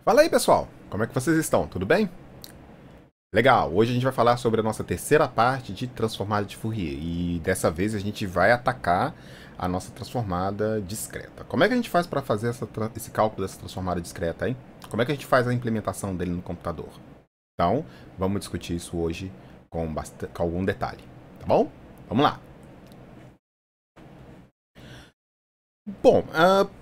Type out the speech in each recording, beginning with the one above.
Fala aí, pessoal! Como é que vocês estão? Tudo bem? Legal! Hoje a gente vai falar sobre a nossa terceira parte de transformada de Fourier e dessa vez a gente vai atacar a nossa transformada discreta. Como é que a gente faz para fazer esse cálculo dessa transformada discreta, hein? Como é que a gente faz a implementação dele no computador? Então, vamos discutir isso hoje com algum detalhe, tá bom? Vamos lá! Bom,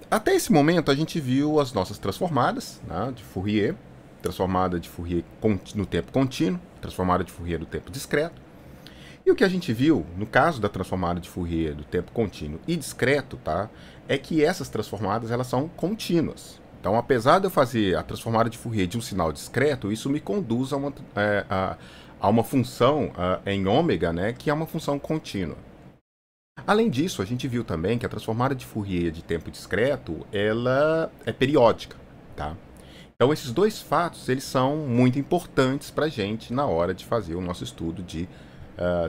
até esse momento a gente viu as nossas transformadas, né, de Fourier, transformada de Fourier no tempo contínuo, transformada de Fourier no tempo discreto. E o que a gente viu, no caso da transformada de Fourier do tempo contínuo e discreto, tá, é que essas transformadas elas são contínuas. Então, apesar de eu fazer a transformada de Fourier de um sinal discreto, isso me conduz a uma função em ômega, né, que é uma função contínua. Além disso, a gente viu também que a transformada de Fourier de tempo discreto, ela é periódica, tá? Então, esses dois fatos, eles são muito importantes para a gente na hora de fazer o nosso estudo de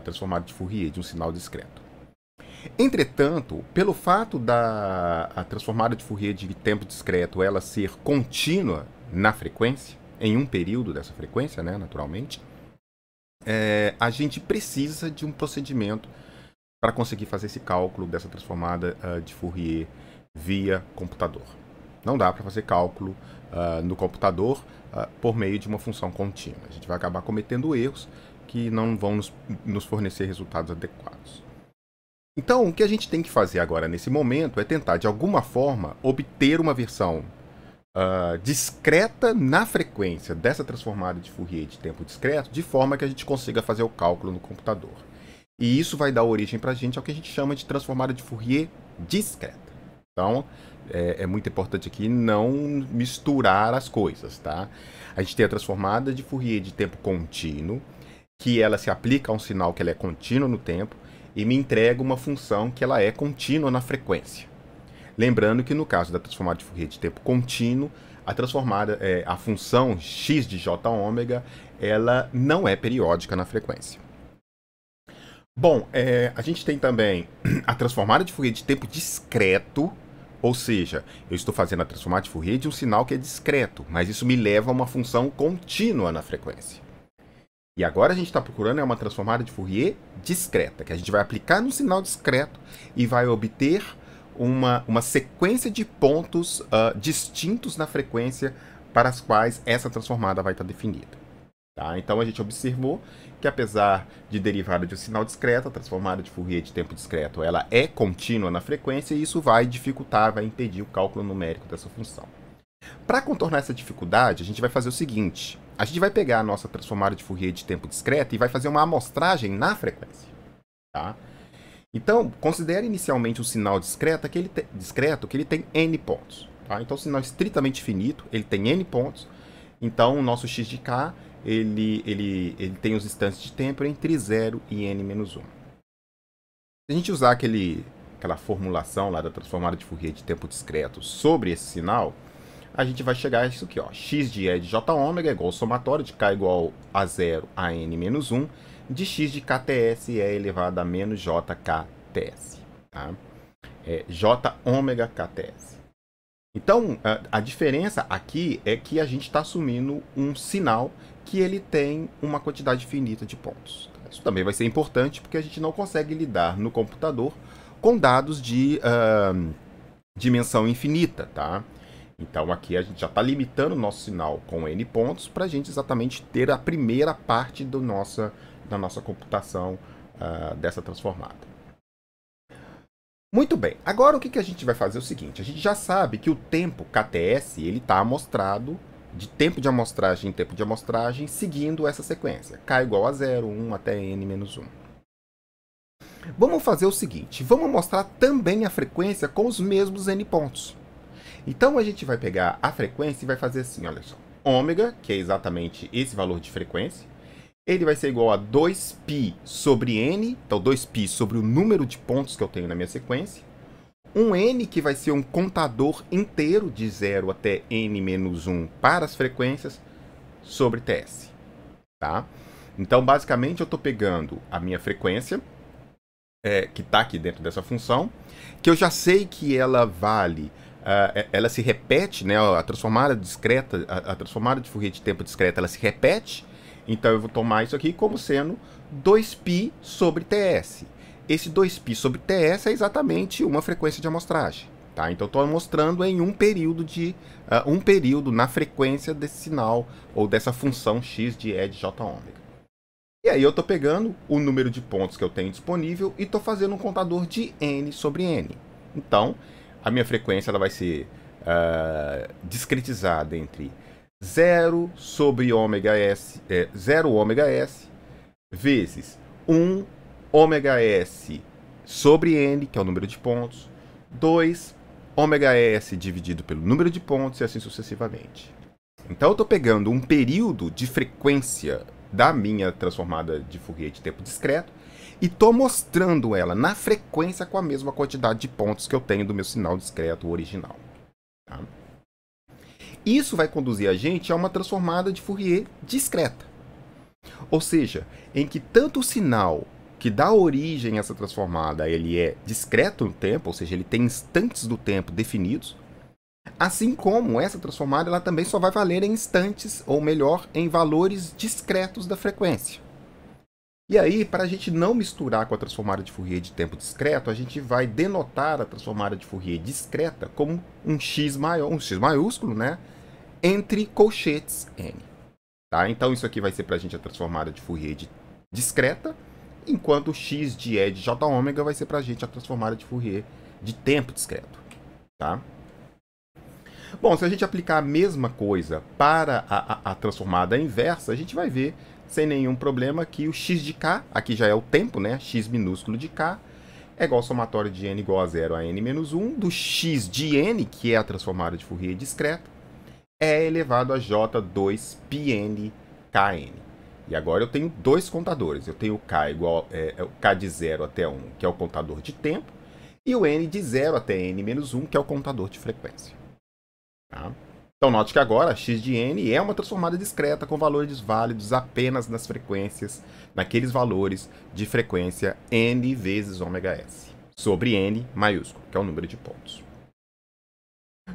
transformada de Fourier de um sinal discreto. Entretanto, pelo fato da transformada de Fourier de tempo discreto ela ser contínua na frequência, em um período dessa frequência, né, naturalmente, a gente precisa de um procedimento para conseguir fazer esse cálculo dessa transformada de Fourier via computador. Não dá para fazer cálculo no computador por meio de uma função contínua. A gente vai acabar cometendo erros que não vão nos fornecer resultados adequados. Então, o que a gente tem que fazer agora nesse momento é tentar, de alguma forma, obter uma versão discreta na frequência dessa transformada de Fourier de tempo discreto, de forma que a gente consiga fazer o cálculo no computador. E isso vai dar origem para a gente ao que a gente chama de transformada de Fourier discreta. Então, é muito importante aqui não misturar as coisas, tá? A gente tem a transformada de Fourier de tempo contínuo, que ela se aplica a um sinal que ela é contínuo no tempo e me entrega uma função que ela é contínua na frequência. Lembrando que no caso da transformada de Fourier de tempo contínuo, a função x de j ômega, ela não é periódica na frequência. Bom, a gente tem também a transformada de Fourier de tempo discreto, ou seja, eu estou fazendo a transformada de Fourier de um sinal que é discreto, mas isso me leva a uma função contínua na frequência. E agora a gente está procurando uma transformada de Fourier discreta, que a gente vai aplicar no sinal discreto e vai obter uma sequência de pontos distintos na frequência para as quais essa transformada vai estar definida. Tá? Então a gente observou que apesar de derivada de um sinal discreto, a transformada de Fourier de tempo discreto ela é contínua na frequência e isso vai dificultar, vai impedir o cálculo numérico dessa função. Para contornar essa dificuldade, a gente vai fazer o seguinte: a gente vai pegar a nossa transformada de Fourier de tempo discreto e vai fazer uma amostragem na frequência. Tá? Então, considere inicialmente um sinal discreto que ele tem n pontos. Tá? Então, o sinal estritamente finito, ele tem n pontos. Então, o nosso x de k ele tem os instantes de tempo entre 0 e n-1. Se a gente usar aquela formulação lá da transformada de Fourier de tempo discreto sobre esse sinal, a gente vai chegar a isso aqui, ó, x de e de j ômega é igual ao somatório de k igual a 0 a n-1 de x de kts e elevado a menos jkts. Tá? J ômega kts. Então, a diferença aqui é que a gente está assumindo um sinal que ele tem uma quantidade finita de pontos. Isso também vai ser importante porque a gente não consegue lidar no computador com dados de dimensão infinita, tá? Então aqui a gente já está limitando o nosso sinal com n pontos para a gente exatamente ter a primeira parte da nossa computação dessa transformada. Muito bem, agora o que a gente vai fazer é o seguinte: a gente já sabe que o tempo kts ele está amostrado de tempo de amostragem em tempo de amostragem seguindo essa sequência, k igual a 0, 1 até n-1. Vamos fazer o seguinte, vamos mostrar também a frequência com os mesmos n pontos. Então a gente vai pegar a frequência e vai fazer assim, olha só, ômega, que é exatamente esse valor de frequência, ele vai ser igual a 2π sobre n, então 2π sobre o número de pontos que eu tenho na minha sequência, um n que vai ser um contador inteiro de 0 até n-1 para as frequências sobre ts. Tá? Então, basicamente, eu estou pegando a minha frequência, que está aqui dentro dessa função, que eu já sei que ela vale ela se repete, né? A transformada discreta, a transformada de Fourier de tempo discreto, ela se repete. Então eu vou tomar isso aqui como sendo 2π sobre TS. Esse 2π sobre TS é exatamente uma frequência de amostragem. Tá? Então estou mostrando em um período na frequência desse sinal ou dessa função x de E de j ômega. E aí eu estou pegando o número de pontos que eu tenho disponível e estou fazendo um contador de n sobre n. Então a minha frequência ela vai ser discretizada entre 0 sobre ômega s, 0 ômega s vezes 1 ômega s sobre n, que é o número de pontos, 2 ômega s dividido pelo número de pontos e assim sucessivamente. Então eu estou pegando um período de frequência da minha transformada de Fourier de tempo discreto e estou mostrando ela na frequência com a mesma quantidade de pontos que eu tenho do meu sinal discreto original. Tá? Isso vai conduzir a gente a uma transformada de Fourier discreta. Ou seja, em que tanto o sinal que dá origem a essa transformada ele é discreto no tempo, ou seja, ele tem instantes do tempo definidos, assim como essa transformada ela também só vai valer em instantes, ou melhor, em valores discretos da frequência. E aí, para a gente não misturar com a transformada de Fourier de tempo discreto, a gente vai denotar a transformada de Fourier discreta como um x maior, um x maiúsculo, né, entre colchetes n. Tá? Então isso aqui vai ser para a gente a transformada de Fourier discreta, enquanto o x de E de j ômega vai ser para a gente a transformada de Fourier de tempo discreto. Tá? Bom, se a gente aplicar a mesma coisa para a transformada inversa, a gente vai ver, sem nenhum problema, que o x de k, aqui já é o tempo, né? X minúsculo de k, é igual ao somatório de n igual a 0 a n menos 1, do x de n, que é a transformada de Fourier discreta, é elevado a j2πn kn. E agora eu tenho dois contadores. Eu tenho o k igual o k de 0 até 1, que é o contador de tempo, e o n de 0 até n menos 1, que é o contador de frequência. Tá? Então note que agora x de n é uma transformada discreta com valores válidos apenas nas frequências, naqueles valores de frequência n vezes ômega s, sobre n maiúsculo, que é o número de pontos.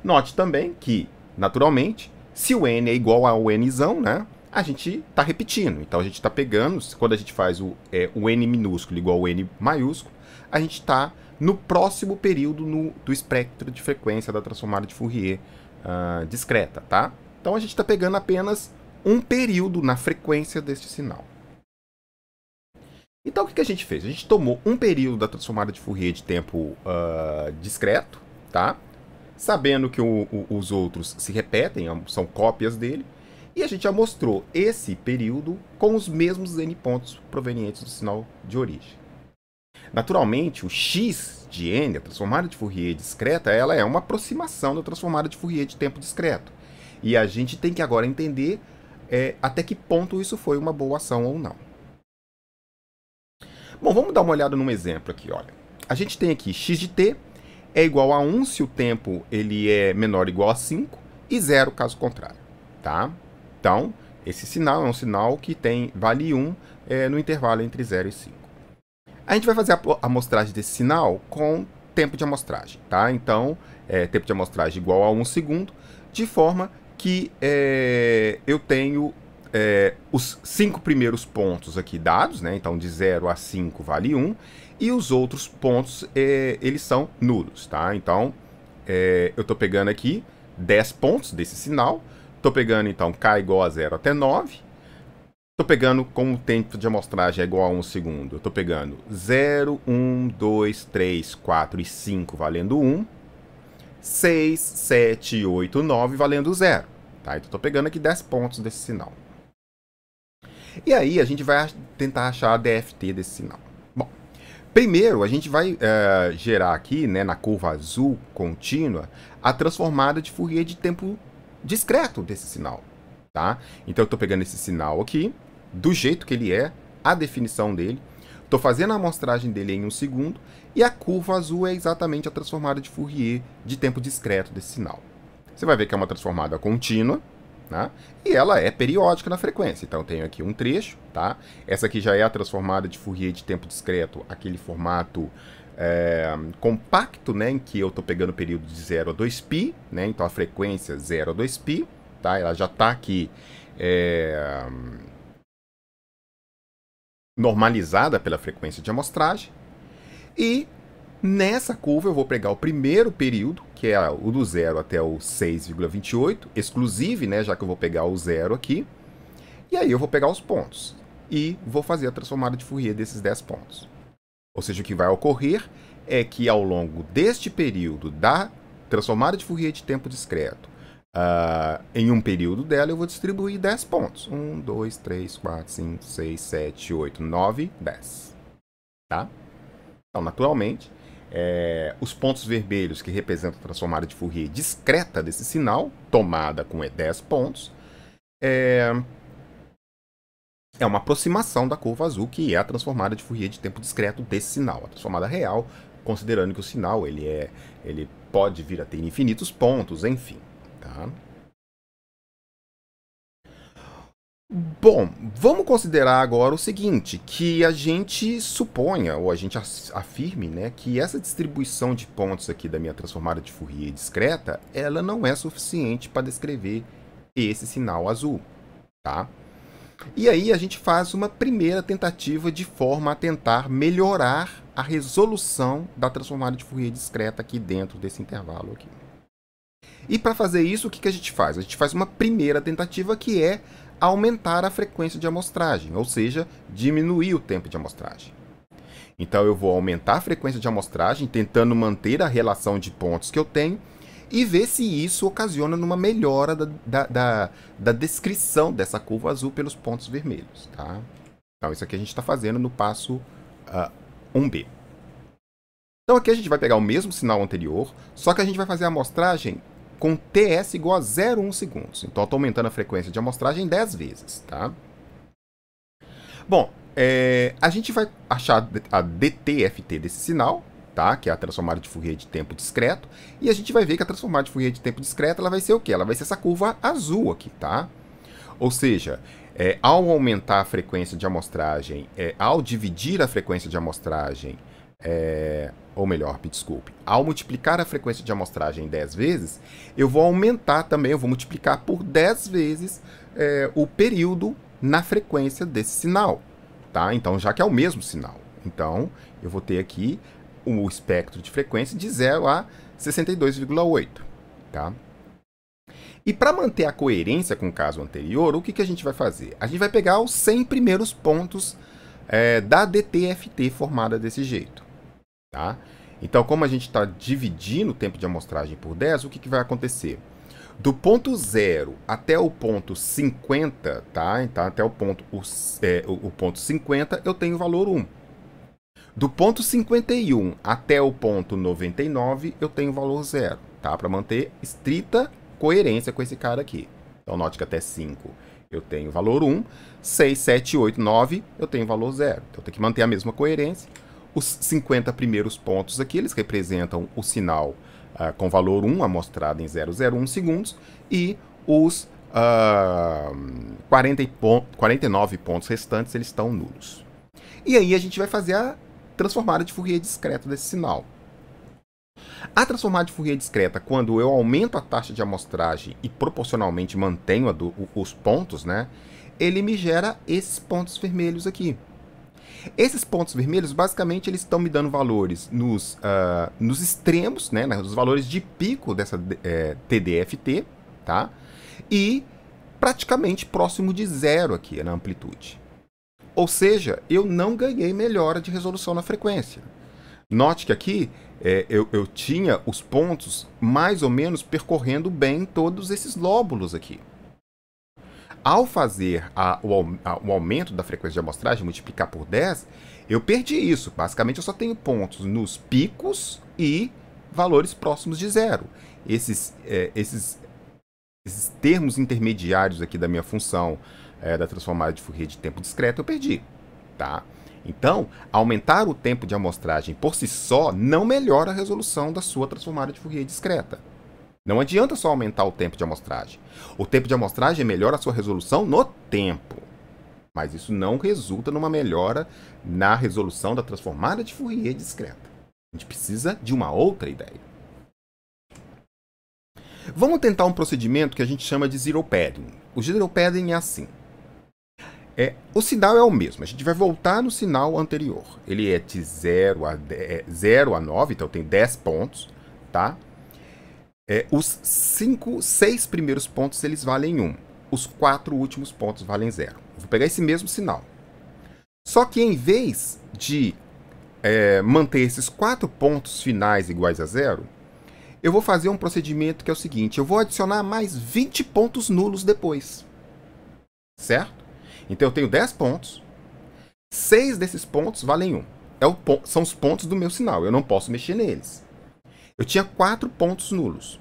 Note também que, naturalmente, se o n é igual ao nzão, né, a gente está repetindo. Então a gente está pegando, quando a gente faz o n minúsculo igual ao n maiúsculo, a gente está no próximo período do espectro de frequência da transformada de Fourier discreta, tá? Então a gente está pegando apenas um período na frequência deste sinal. Então o que a gente fez? A gente tomou um período da transformada de Fourier de tempo discreto, tá? Sabendo que os outros se repetem, são cópias dele, e a gente já mostrou esse período com os mesmos n pontos provenientes do sinal de origem. Naturalmente, o x de n, a transformada de Fourier discreta, ela é uma aproximação da transformada de Fourier de tempo discreto. E a gente tem que agora entender até que ponto isso foi uma boa ação ou não. Bom, vamos dar uma olhada num exemplo aqui, olha. A gente tem aqui x de t é igual a 1 se o tempo ele é menor ou igual a 5 e 0 caso contrário, tá? Então, esse sinal é um sinal que vale 1 no intervalo entre 0 e 5. A gente vai fazer a amostragem desse sinal com tempo de amostragem, tá? Então, tempo de amostragem igual a 1 segundo, de forma que eu tenho os 5 primeiros pontos aqui dados, né? Então, de 0 a 5 vale 1, e os outros pontos, eles são nulos, tá? Então, eu estou pegando aqui 10 pontos desse sinal, estou pegando, então, k igual a 0 até 9, estou pegando, como o tempo de amostragem é igual a 1 segundo, eu estou pegando 0, 1, 2, 3, 4 e 5 valendo 1, 6, 7, 8, 9 valendo 0. Tá? Então, estou pegando aqui 10 pontos desse sinal. E aí, a gente vai tentar achar a DFT desse sinal. Bom, primeiro, a gente vai gerar aqui, né, na curva azul contínua, a transformada de Fourier de tempo discreto desse sinal. Tá? Então, eu estou pegando esse sinal aqui, do jeito que ele é, a definição dele, estou fazendo a amostragem dele em 1 segundo, e a curva azul é exatamente a transformada de Fourier de tempo discreto desse sinal. Você vai ver que é uma transformada contínua, né? E ela é periódica na frequência. Então, eu tenho aqui um trecho, tá? Essa aqui já é a transformada de Fourier de tempo discreto, aquele formato compacto, né, em que eu estou pegando o período de 0 a 2π, né, então a frequência 0 a 2π, tá, ela já está aqui normalizada pela frequência de amostragem, e nessa curva eu vou pegar o primeiro período, que é o do 0 até o 6,28, exclusive, né, já que eu vou pegar o 0 aqui, e aí eu vou pegar os pontos, e vou fazer a transformada de Fourier desses 10 pontos. Ou seja, o que vai ocorrer é que ao longo deste período da transformada de Fourier de tempo discreto, em um período dela eu vou distribuir 10 pontos. 1, 2, 3, 4, 5, 6, 7, 8, 9, 10. Tá? Então, naturalmente, os pontos vermelhos que representam a transformada de Fourier discreta desse sinal, tomada com 10 pontos, é uma aproximação da curva azul, que é a transformada de Fourier de tempo discreto desse sinal. A transformada real, considerando que o sinal ele pode vir a ter infinitos pontos, enfim. Tá? Bom, vamos considerar agora o seguinte, que a gente suponha, ou a gente afirme, né, que essa distribuição de pontos aqui da minha transformada de Fourier discreta, ela não é suficiente para descrever esse sinal azul, tá? E aí a gente faz uma primeira tentativa de forma a tentar melhorar a resolução da transformada de Fourier discreta aqui dentro desse intervalo aqui. E para fazer isso, o que a gente faz? A gente faz uma primeira tentativa, que é aumentar a frequência de amostragem, ou seja, diminuir o tempo de amostragem. Então eu vou aumentar a frequência de amostragem, tentando manter a relação de pontos que eu tenho, e ver se isso ocasiona numa melhora da descrição dessa curva azul pelos pontos vermelhos. Tá? Então isso aqui a gente está fazendo no passo 1b. Então aqui a gente vai pegar o mesmo sinal anterior, só que a gente vai fazer a amostragem com TS igual a 0,1 segundos. Então eu estou aumentando a frequência de amostragem 10 vezes. Tá? Bom, a gente vai achar a DTFT desse sinal, tá? Que é a transformada de Fourier de tempo discreto, e a gente vai ver que a transformada de Fourier de tempo discreto ela vai ser o quê? Ela vai ser essa curva azul aqui, tá? Ou seja, ao aumentar a frequência de amostragem, ao dividir a frequência de amostragem, ou melhor, desculpe, ao multiplicar a frequência de amostragem 10 vezes, eu vou aumentar também, eu vou multiplicar por 10 vezes o período na frequência desse sinal, tá? Então, já que é o mesmo sinal, então eu vou ter aqui o espectro de frequência de 0 a 62,8, tá? E para manter a coerência com o caso anterior, o que a gente vai fazer? A gente vai pegar os 100 primeiros pontos da DTFT formada desse jeito, tá? Então, como a gente está dividindo o tempo de amostragem por 10, o que vai acontecer? Do ponto 0 até o ponto 50, tá? Então, até o ponto 50, eu tenho o valor 1. Do ponto 51 até o ponto 99, eu tenho o valor 0, tá? Para manter estrita coerência com esse cara aqui. Então, note que até 5 eu tenho o valor 1, 6, 7, 8, 9 eu tenho o valor 0. Então, tem que manter a mesma coerência. Os 50 primeiros pontos aqui, eles representam o sinal com valor 1, amostrado em 0,01 segundos, e os 49 pontos restantes, eles estão nulos. E aí a gente vai fazer a transformada de Fourier discreta desse sinal. A transformada de Fourier discreta, quando eu aumento a taxa de amostragem e proporcionalmente mantenho os pontos, né, ele me gera esses pontos vermelhos aqui. Esses pontos vermelhos, basicamente, eles estão me dando valores nos extremos, né, nos valores de pico dessa TDFT, tá? E praticamente próximo de 0 aqui na amplitude. Ou seja, eu não ganhei melhora de resolução na frequência. Note que aqui eu tinha os pontos mais ou menos percorrendo bem todos esses lóbulos aqui. Ao fazer o aumento da frequência de amostragem, multiplicar por 10, eu perdi isso. Basicamente, eu só tenho pontos nos picos e valores próximos de 0. Esses termos intermediários aqui da minha função da transformada de Fourier de tempo discreto, eu perdi. Tá? Então, aumentar o tempo de amostragem por si só não melhora a resolução da sua transformada de Fourier discreta. Não adianta só aumentar o tempo de amostragem. O tempo de amostragem melhora a sua resolução no tempo. Mas isso não resulta numa melhora na resolução da transformada de Fourier discreta. A gente precisa de uma outra ideia. Vamos tentar um procedimento que a gente chama de zero padding. O zero padding é assim. O sinal é o mesmo. A gente vai voltar no sinal anterior. Ele é de 0 a 9, então tem 10 pontos, tá? Os 6 primeiros pontos eles valem 1. Os 4 últimos pontos valem 0. Vou pegar esse mesmo sinal. Só que em vez de manter esses 4 pontos finais iguais a 0, eu vou fazer um procedimento que é o seguinte: eu vou adicionar mais 20 pontos nulos depois. Certo? Então eu tenho 10 pontos, 6 desses pontos valem 1. São os pontos do meu sinal, eu não posso mexer neles. Eu tinha 4 pontos nulos.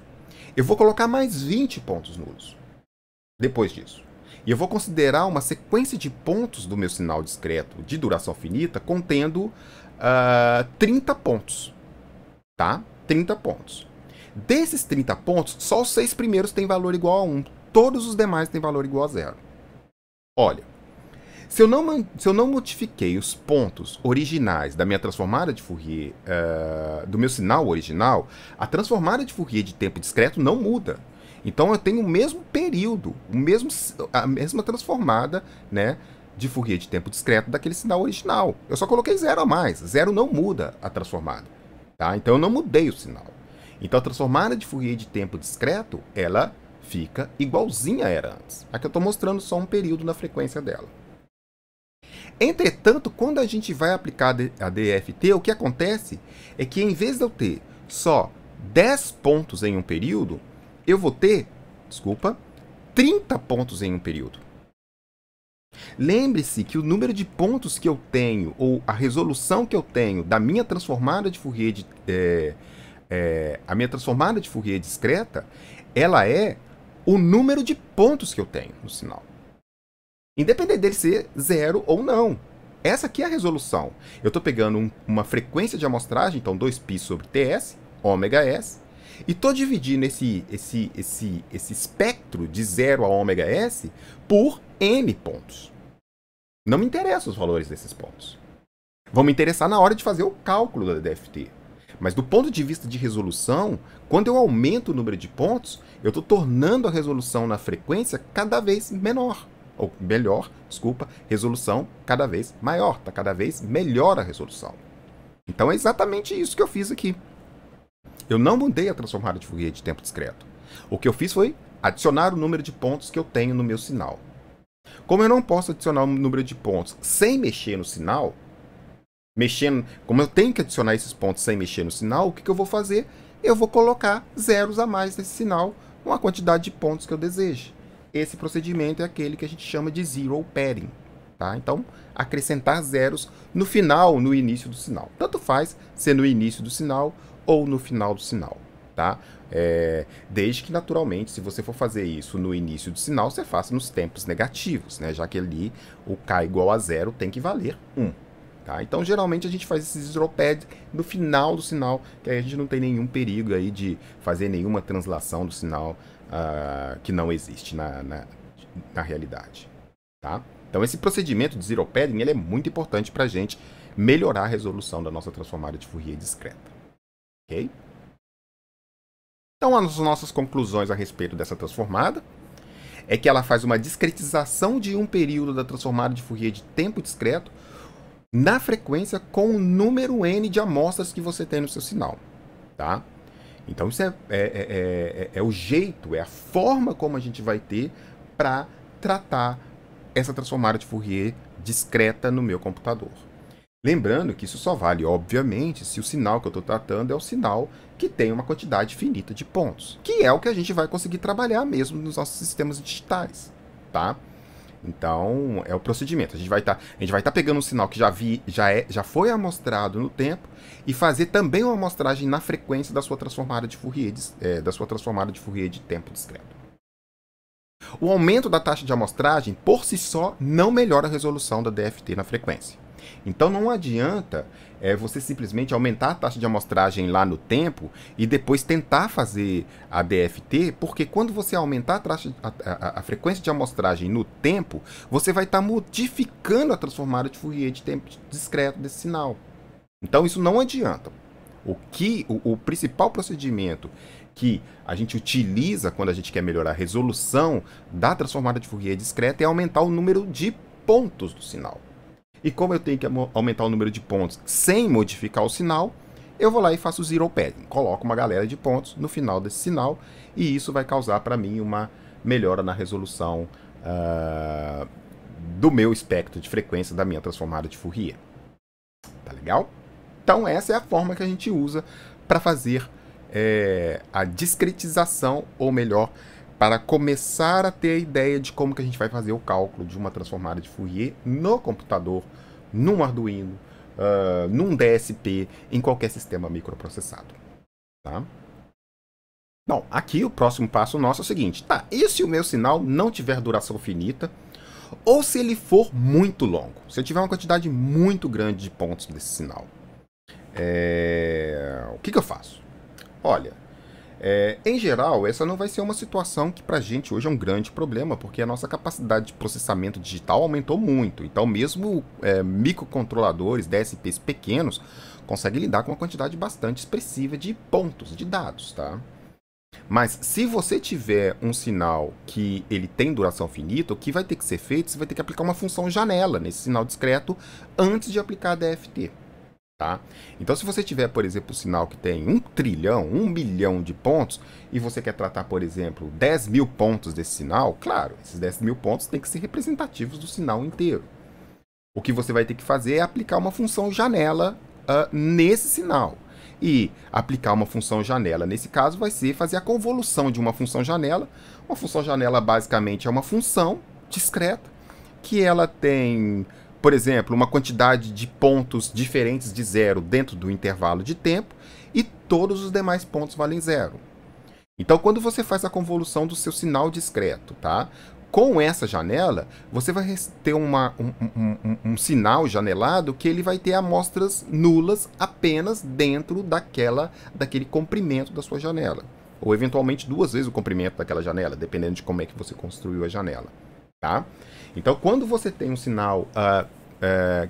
Eu vou colocar mais 20 pontos nulos depois disso. E eu vou considerar uma sequência de pontos do meu sinal discreto de duração finita contendo 30 pontos. Tá? 30 pontos. Desses 30 pontos, só os 6 primeiros têm valor igual a 1. Todos os demais têm valor igual a 0. Olha, se eu não modifiquei os pontos originais da minha transformada de Fourier, do meu sinal original, a transformada de Fourier de tempo discreto não muda. Então eu tenho o mesmo período, a mesma transformada, né, de Fourier de tempo discreto daquele sinal original. Eu só coloquei 0 a mais. 0 não muda a transformada. Tá? Então eu não mudei o sinal. Então a transformada de Fourier de tempo discreto, ela fica igualzinha era antes. Aqui eu estou mostrando só um período na frequência dela. Entretanto, quando a gente vai aplicar a DFT, o que acontece é que em vez de eu ter só 10 pontos em um período, eu vou ter, 30 pontos em um período. Lembre-se que o número de pontos que eu tenho, ou a resolução que eu tenho da minha transformada de Fourier, a minha transformada de Fourier discreta, ela é o número de pontos que eu tenho no sinal. Independente dele ser 0 ou não. Essa aqui é a resolução. Eu estou pegando uma frequência de amostragem, então 2π sobre Ts, ômega-s, e estou dividindo esse espectro de 0 a ômega-s por n pontos. Não me interessam os valores desses pontos. Vão me interessar na hora de fazer o cálculo da DFT. Mas do ponto de vista de resolução, quando eu aumento o número de pontos, eu estou tornando a resolução na frequência cada vez menor. Ou melhor, resolução cada vez maior. Está cada vez melhor a resolução. Então é exatamente isso que eu fiz aqui. Eu não mudei a transformada de Fourier de tempo discreto. O que eu fiz foi adicionar o número de pontos que eu tenho no meu sinal. Como eu não posso adicionar o número de pontos sem mexer no sinal, como eu tenho que adicionar esses pontos sem mexer no sinal, o que eu vou fazer? Eu vou colocar zeros a mais nesse sinal, com a quantidade de pontos que eu desejo. Esse procedimento é aquele que a gente chama de zero padding. Tá? Então, acrescentar zeros no final, no início do sinal. Tanto faz ser no início do sinal ou no final do sinal. Tá? Desde que, naturalmente, se você for fazer isso no início do sinal, você faça nos tempos negativos, né? Já que ali o k igual a 0 tem que valer 1. Tá? Então, geralmente, a gente faz esse zero pad no final do sinal, que aí a gente não tem nenhum perigo aí de fazer nenhuma translação do sinal que não existe na realidade. Tá? Então, esse procedimento de zero padding ele é muito importante para a gente melhorar a resolução da nossa transformada de Fourier discreta. Ok? Então, as nossas conclusões a respeito dessa transformada é que ela faz uma discretização de um período da transformada de Fourier de tempo discreto na frequência com o número n de amostras que você tem no seu sinal. Tá? Então, isso é o jeito, é a forma como a gente vai ter para tratar essa transformada de Fourier discreta no meu computador. Lembrando que isso só vale, obviamente, se o sinal que eu estou tratando é o sinal que tem uma quantidade finita de pontos, que é o que a gente vai conseguir trabalhar mesmo nos nossos sistemas digitais, tá? Então, é o procedimento. A gente vai estar pegando um sinal que já foi amostrado no tempo e fazer também uma amostragem na frequência da sua transformada de Fourier, de tempo discreto. O aumento da taxa de amostragem, por si só, não melhora a resolução da DFT na frequência. Então não adianta você simplesmente aumentar a taxa de amostragem lá no tempo e depois tentar fazer a DFT, porque quando você aumentar a frequência de amostragem no tempo, você vai estar modificando a transformada de Fourier de tempo discreto desse sinal. Então isso não adianta. O principal procedimento que a gente utiliza quando a gente quer melhorar a resolução da transformada de Fourier discreta é aumentar o número de pontos do sinal. E como eu tenho que aumentar o número de pontos sem modificar o sinal, eu vou lá e faço o zero padding. Coloco uma galera de pontos no final desse sinal e isso vai causar para mim uma melhora na resolução do meu espectro de frequência da minha transformada de Fourier. Tá legal? Então essa é a forma que a gente usa para fazer a discretização, ou melhor, para começar a ter a ideia de como que a gente vai fazer o cálculo de uma transformada de Fourier no computador, num Arduino, num DSP, em qualquer sistema microprocessado. Tá? Bom, aqui o próximo passo nosso é o seguinte. Tá, e se o meu sinal não tiver duração finita, ou se ele for muito longo? Se eu tiver uma quantidade muito grande de pontos desse sinal, o que eu faço? Olha, em geral, essa não vai ser uma situação que pra gente hoje é um grande problema, porque a nossa capacidade de processamento digital aumentou muito. Então, mesmo microcontroladores, DSPs pequenos, conseguem lidar com uma quantidade bastante expressiva de pontos, de dados, tá? Mas se você tiver um sinal que ele tem duração finita, o que vai ter que ser feito, você vai ter que aplicar uma função janela nesse sinal discreto antes de aplicar a DFT. Tá? Então, se você tiver, por exemplo, um sinal que tem 1 trilhão, 1 bilhão de pontos, e você quer tratar, por exemplo, 10 mil pontos desse sinal, claro, esses 10 mil pontos têm que ser representativos do sinal inteiro. O que você vai ter que fazer é aplicar uma função janela nesse sinal. E aplicar uma função janela, nesse caso, vai ser fazer a convolução de uma função janela. Uma função janela, basicamente, é uma função discreta, que ela tem, por exemplo, uma quantidade de pontos diferentes de zero dentro do intervalo de tempo, e todos os demais pontos valem zero. Então, quando você faz a convolução do seu sinal discreto, tá? Com essa janela, você vai ter um sinal janelado que ele vai ter amostras nulas apenas dentro daquele comprimento da sua janela. Ou, eventualmente, 2 vezes o comprimento daquela janela, dependendo de como é que você construiu a janela. Tá? Então, quando você tem um sinal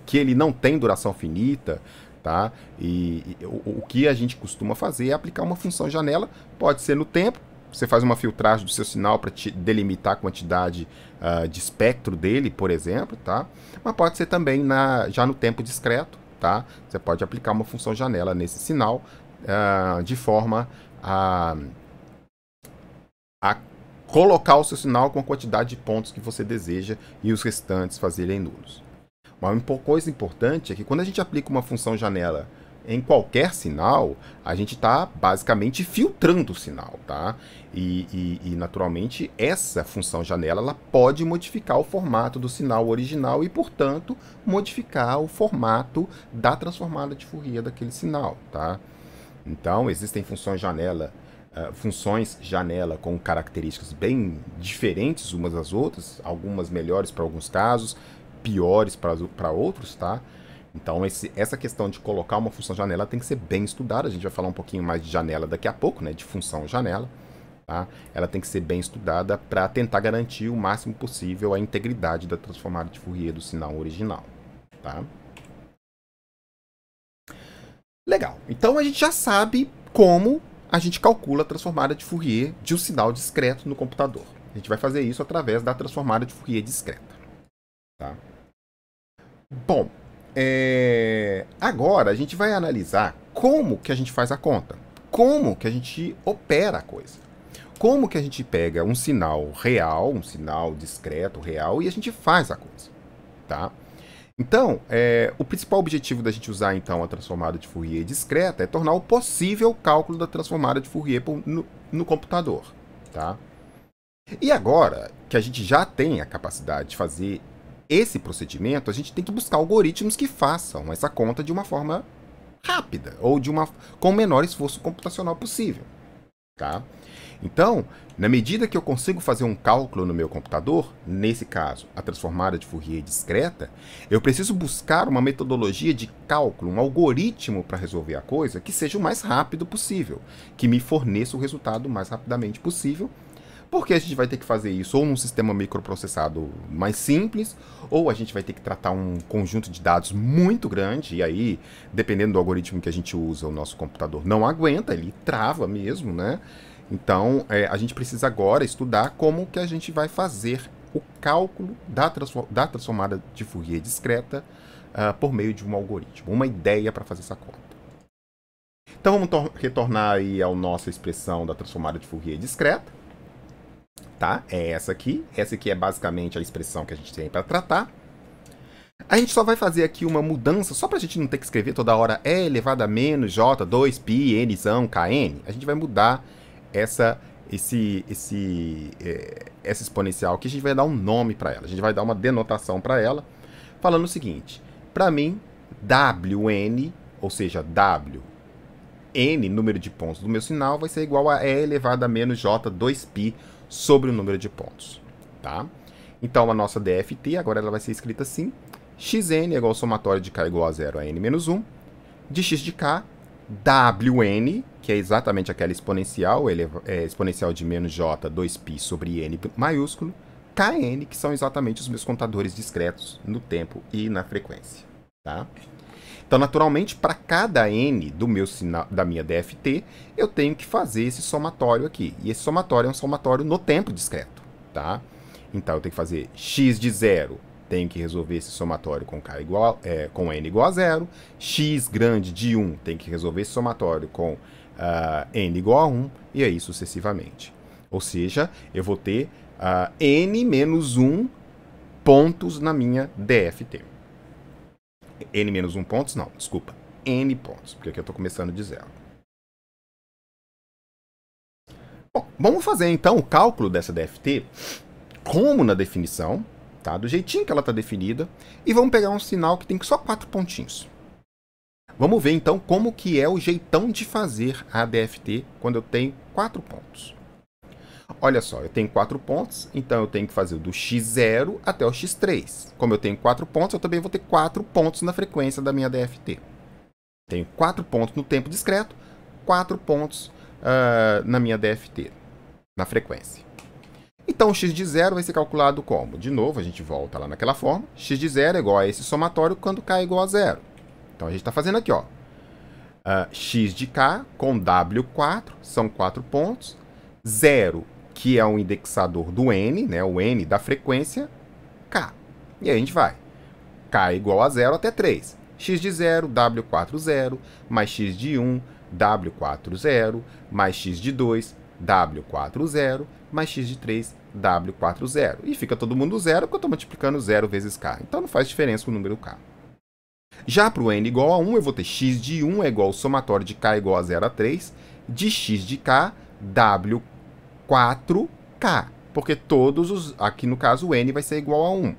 que ele não tem duração finita, tá? E o que a gente costuma fazer é aplicar uma função janela, pode ser no tempo. Você faz uma filtragem do seu sinal para delimitar a quantidade de espectro dele, por exemplo, tá? Mas pode ser também já no tempo discreto, tá? Você pode aplicar uma função janela nesse sinal de forma a colocar o seu sinal com a quantidade de pontos que você deseja e os restantes fazerem nulos. Uma coisa importante é que quando a gente aplica uma função janela em qualquer sinal, a gente está basicamente filtrando o sinal, tá? E naturalmente, essa função janela ela pode modificar o formato do sinal original e, portanto, modificar o formato da transformada de Fourier daquele sinal, tá? Então, existem funções janela com características bem diferentes umas das outras, algumas melhores para alguns casos, piores para outros, tá? Então, essa questão de colocar uma função janela tem que ser bem estudada. A gente vai falar um pouquinho mais de janela daqui a pouco, né? De função janela. Tá? Ela tem que ser bem estudada para tentar garantir o máximo possível a integridade da transformada de Fourier do sinal original. Tá? Legal. Então, a gente já sabe como a gente calcula a transformada de Fourier de um sinal discreto no computador. A gente vai fazer isso através da transformada de Fourier discreta. Tá? Bom, agora a gente vai analisar como que a gente faz a conta, como que a gente opera a coisa, como que a gente pega um sinal real, um sinal discreto, real, e a gente faz a coisa, tá? Então, o principal objetivo da gente usar então a transformada de Fourier discreta é tornar o possível cálculo da transformada de Fourier no computador, tá? E agora que a gente já tem a capacidade de fazer esse procedimento, a gente tem que buscar algoritmos que façam essa conta de uma forma rápida ou com o menor esforço computacional possível, tá? Então, na medida que eu consigo fazer um cálculo no meu computador, nesse caso, a transformada de Fourier discreta, eu preciso buscar uma metodologia de cálculo, um algoritmo para resolver a coisa que seja o mais rápido possível, que me forneça o resultado o mais rapidamente possível, Porque a gente vai ter que fazer isso ou num sistema microprocessado mais simples, ou a gente vai ter que tratar um conjunto de dados muito grande, e aí, dependendo do algoritmo que a gente usa, o nosso computador não aguenta, ele trava mesmo, né? Então, a gente precisa agora estudar como que a gente vai fazer o cálculo da transformada de Fourier discreta por meio de um algoritmo, uma ideia para fazer essa conta. Então, vamos retornar aí à nossa expressão da transformada de Fourier discreta. Tá? É essa aqui. Essa aqui é basicamente a expressão que a gente tem para tratar. A gente só vai fazer aqui uma mudança, só para a gente não ter que escrever toda hora E elevado a menos J, 2π, Nzão, Kn. A gente vai mudar essa exponencial aqui. A gente vai dar um nome para ela. A gente vai dar uma denotação para ela, falando o seguinte. Para mim, Wn, ou seja, n, número de pontos do meu sinal, vai ser igual a E elevado a menos J, 2π, sobre o número de pontos, tá? Então, a nossa DFT, agora ela vai ser escrita assim, xn é igual ao somatório de k igual a 0 a n menos 1, de x de k, wn, que é exatamente aquela exponencial, exponencial de menos j, 2π sobre n maiúsculo, kn, que são exatamente os meus contadores discretos no tempo e na frequência, tá? Então, naturalmente, para cada n do meu sinal, da minha DFT, eu tenho que fazer esse somatório aqui. E esse somatório é um somatório no tempo discreto, tá? Então, eu tenho que fazer x de 0, tenho que resolver esse somatório com, com n igual a 0. X grande de 1, tenho que resolver esse somatório com n igual a 1, e aí sucessivamente. Ou seja, eu vou ter n menos 1 pontos na minha DFT. N menos 1 pontos? Não, desculpa. N pontos, porque aqui eu estou começando de 0. Bom, vamos fazer então o cálculo dessa DFT como na definição, tá? Do jeitinho que ela está definida, e vamos pegar um sinal que tem só 4 pontinhos. Vamos ver então como que é o jeitão de fazer a DFT quando eu tenho 4 pontos. Olha só, eu tenho 4 pontos, então eu tenho que fazer do x0 até o x3. Como eu tenho 4 pontos, eu também vou ter 4 pontos na frequência da minha DFT. Tenho 4 pontos no tempo discreto, 4 pontos na minha DFT, na frequência. Então, o x de 0 vai ser calculado como? De novo, a gente volta lá naquela forma. X de 0 é igual a esse somatório quando k é igual a 0. Então, a gente está fazendo aqui, ó. X de k com W4, são 4 pontos. 0, que é um indexador do n, né, o n da frequência, k. E aí a gente vai. K é igual a 0 até 3. X de 0, W4, 0, mais x de 1, W4, 0, mais x de 2, W4, 0, mais x de 3, W4, 0. E fica todo mundo 0, porque eu estou multiplicando 0 vezes k. Então não faz diferença o número k. Já para o n igual a 1, eu vou ter x de 1 é igual ao somatório de k igual a 0 a 3, de x de k, W4k, porque todos os, aqui no caso o n vai ser igual a 1.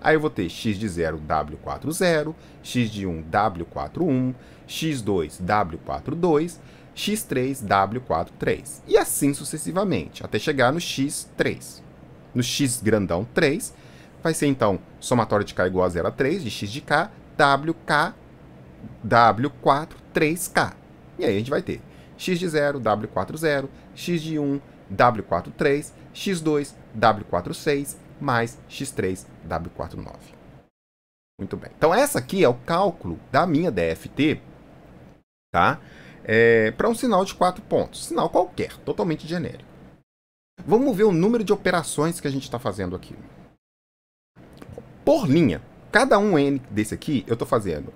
Aí eu vou ter x de 0, W4, 0, x de 1, W4, 1, x2, W4, 2, x3, W4, 3. E assim sucessivamente, até chegar no x3. No x grandão 3, vai ser então somatório de k igual a 0 a 3, de x de k, WK, W4, 3k. E aí a gente vai ter x de 0, W4, 0, x de 1, W4, 3, x2, W4, 6, mais x3, W4, 9. Muito bem. Então, essa aqui é o cálculo da minha DFT, tá? Para um sinal de 4 pontos. Sinal qualquer, totalmente genérico. Vamos ver o número de operações que a gente está fazendo aqui. Por linha, cada um n desse aqui, eu estou fazendo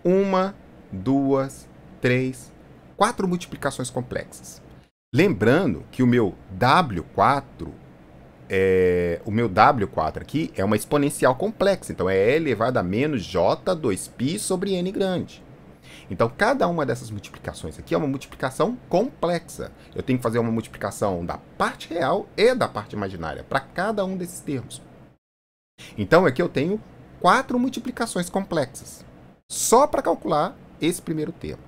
1, 2, 3, 4 multiplicações complexas. Lembrando que o meu W4, aqui é uma exponencial complexa. Então, é E elevado a menos J, 2π sobre N grande. Então, cada uma dessas multiplicações aqui é uma multiplicação complexa. Eu tenho que fazer uma multiplicação da parte real e da parte imaginária para cada um desses termos. Então, aqui eu tenho 4 multiplicações complexas, só para calcular esse primeiro termo.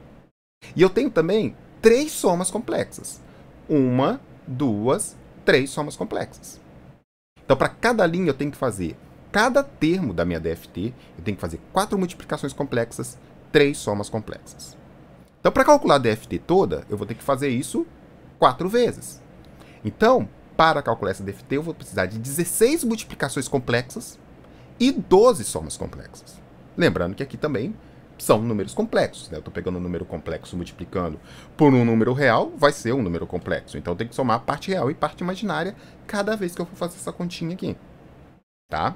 E eu tenho também 3 somas complexas. 1, 2, 3 somas complexas. Então, para cada linha, eu tenho que fazer cada termo da minha DFT, eu tenho que fazer 4 multiplicações complexas, 3 somas complexas. Então, para calcular a DFT toda, eu vou ter que fazer isso 4 vezes. Então, para calcular essa DFT, eu vou precisar de 16 multiplicações complexas e 12 somas complexas. Lembrando que aqui também são números complexos, né? Eu estou pegando um número complexo multiplicando por um número real, vai ser um número complexo. Então eu tenho que somar parte real e parte imaginária cada vez que eu for fazer essa continha aqui. Tá?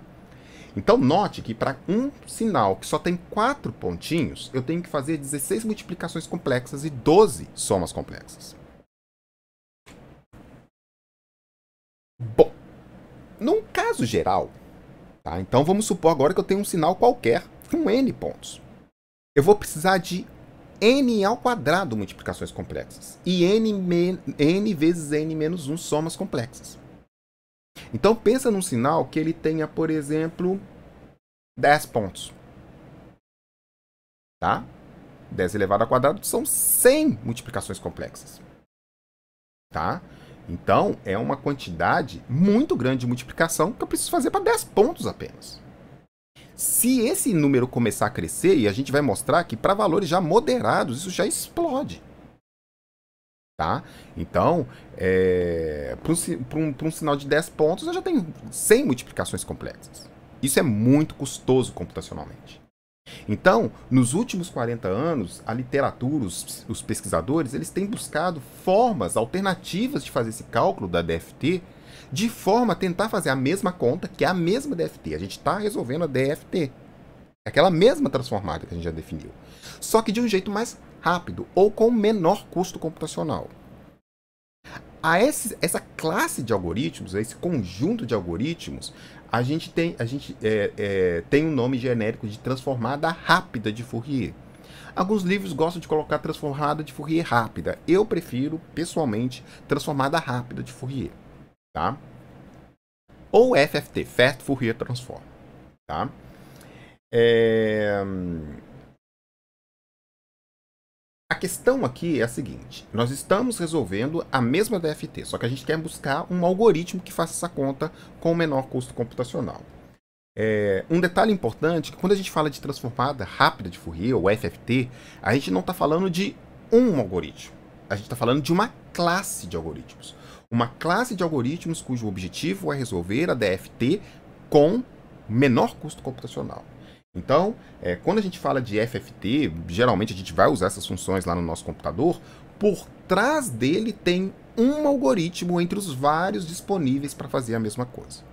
Então note que para um sinal que só tem 4 pontinhos, eu tenho que fazer 16 multiplicações complexas e 12 somas complexas. Bom, num caso geral, tá? Então vamos supor agora que eu tenho um sinal qualquer com n pontos. Eu vou precisar de n ao quadrado multiplicações complexas e n vezes n menos 1 somas complexas. Então pensa num sinal que ele tenha, por exemplo, 10 pontos. Tá? 10 elevado ao quadrado são 100 multiplicações complexas. Tá? Então é uma quantidade muito grande de multiplicação que eu preciso fazer para 10 pontos apenas. Se esse número começar a crescer, e a gente vai mostrar que para valores já moderados, isso já explode. Tá? Então, para um sinal de 10 pontos, eu já tenho 100 multiplicações complexas. Isso é muito custoso computacionalmente. Então, nos últimos 40 anos, a literatura, os pesquisadores, eles têm buscado formas alternativas de fazer esse cálculo da DFT, de forma a tentar fazer a mesma conta, que é a mesma DFT. A gente está resolvendo a DFT. Aquela mesma transformada que a gente já definiu. Só que de um jeito mais rápido, ou com menor custo computacional. Essa classe de algoritmos, esse conjunto de algoritmos, a gente tem um nome genérico de transformada rápida de Fourier. Alguns livros gostam de colocar transformada de Fourier rápida. Eu prefiro, pessoalmente, transformada rápida de Fourier. Tá? Ou FFT, Fast Fourier Transform. Tá? A questão aqui é a seguinte: nós estamos resolvendo a mesma DFT, só que a gente quer buscar um algoritmo que faça essa conta com o menor custo computacional. Um detalhe importante é que quando a gente fala de transformada rápida de Fourier, ou FFT, a gente não está falando de um algoritmo. A gente está falando de uma classe de algoritmos. Uma classe de algoritmos cujo objetivo é resolver a DFT com menor custo computacional. Então, quando a gente fala de FFT, geralmente a gente vai usar essas funções lá no nosso computador. Por trás dele tem um algoritmo entre os vários disponíveis para fazer a mesma coisa.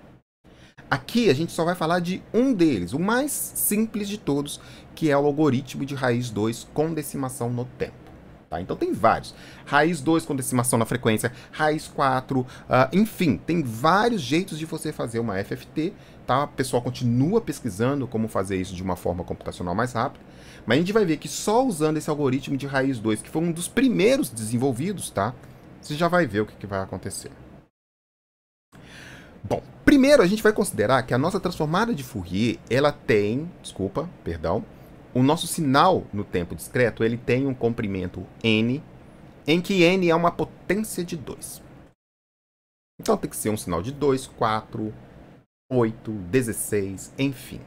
Aqui a gente só vai falar de um deles, o mais simples de todos, que é o algoritmo de raiz 2 com decimação no tempo. Tá? Então tem vários. Raiz 2 com decimação na frequência, raiz 4, enfim, tem vários jeitos de você fazer uma FFT. Tá? O pessoal continua pesquisando como fazer isso de uma forma computacional mais rápida, mas a gente vai ver que só usando esse algoritmo de raiz 2, que foi um dos primeiros desenvolvidos, tá? Você já vai ver o que vai acontecer. Bom, primeiro a gente vai considerar que a nossa transformada de Fourier, ela tem, o nosso sinal no tempo discreto, ele tem um comprimento n, em que n é uma potência de 2. Então tem que ser um sinal de 2, 4, 8, 16, enfim.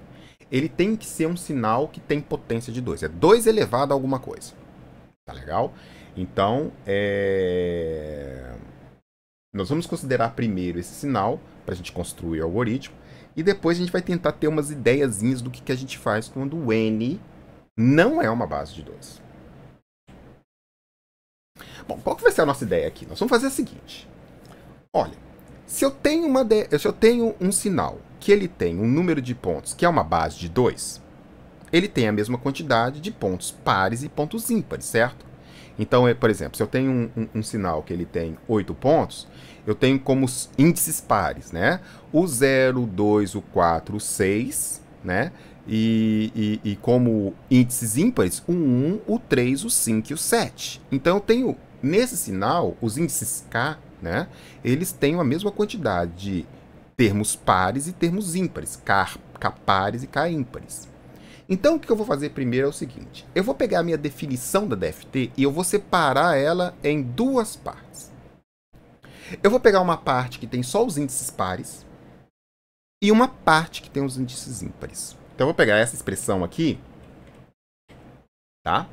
Ele tem que ser um sinal que tem potência de 2. É 2 elevado a alguma coisa. Tá legal? Então, nós vamos considerar primeiro esse sinal para a gente construir o algoritmo. E depois a gente vai tentar ter umas ideiazinhas do que a gente faz quando o n não é uma base de 2. Bom, qual que vai ser a nossa ideia aqui? Nós vamos fazer o seguinte. Olha, se eu tenho um sinal que ele tem um número de pontos que é uma base de 2, ele tem a mesma quantidade de pontos pares e pontos ímpares, certo? Então, por exemplo, se eu tenho um sinal que ele tem 8 pontos, eu tenho como índices pares, né? O 0, o 2, o 4, o 6, né? E como índices ímpares, o 1, o 3, o 5 e o 7. Então eu tenho, nesse sinal, os índices K, né? Eles têm a mesma quantidade de termos pares e termos ímpares, K pares e K ímpares. Então o que eu vou fazer primeiro é o seguinte: eu vou pegar a minha definição da DFT e eu vou separar ela em duas partes. Eu vou pegar uma parte que tem só os índices pares e uma parte que tem os índices ímpares. Então eu vou pegar essa expressão aqui, tá?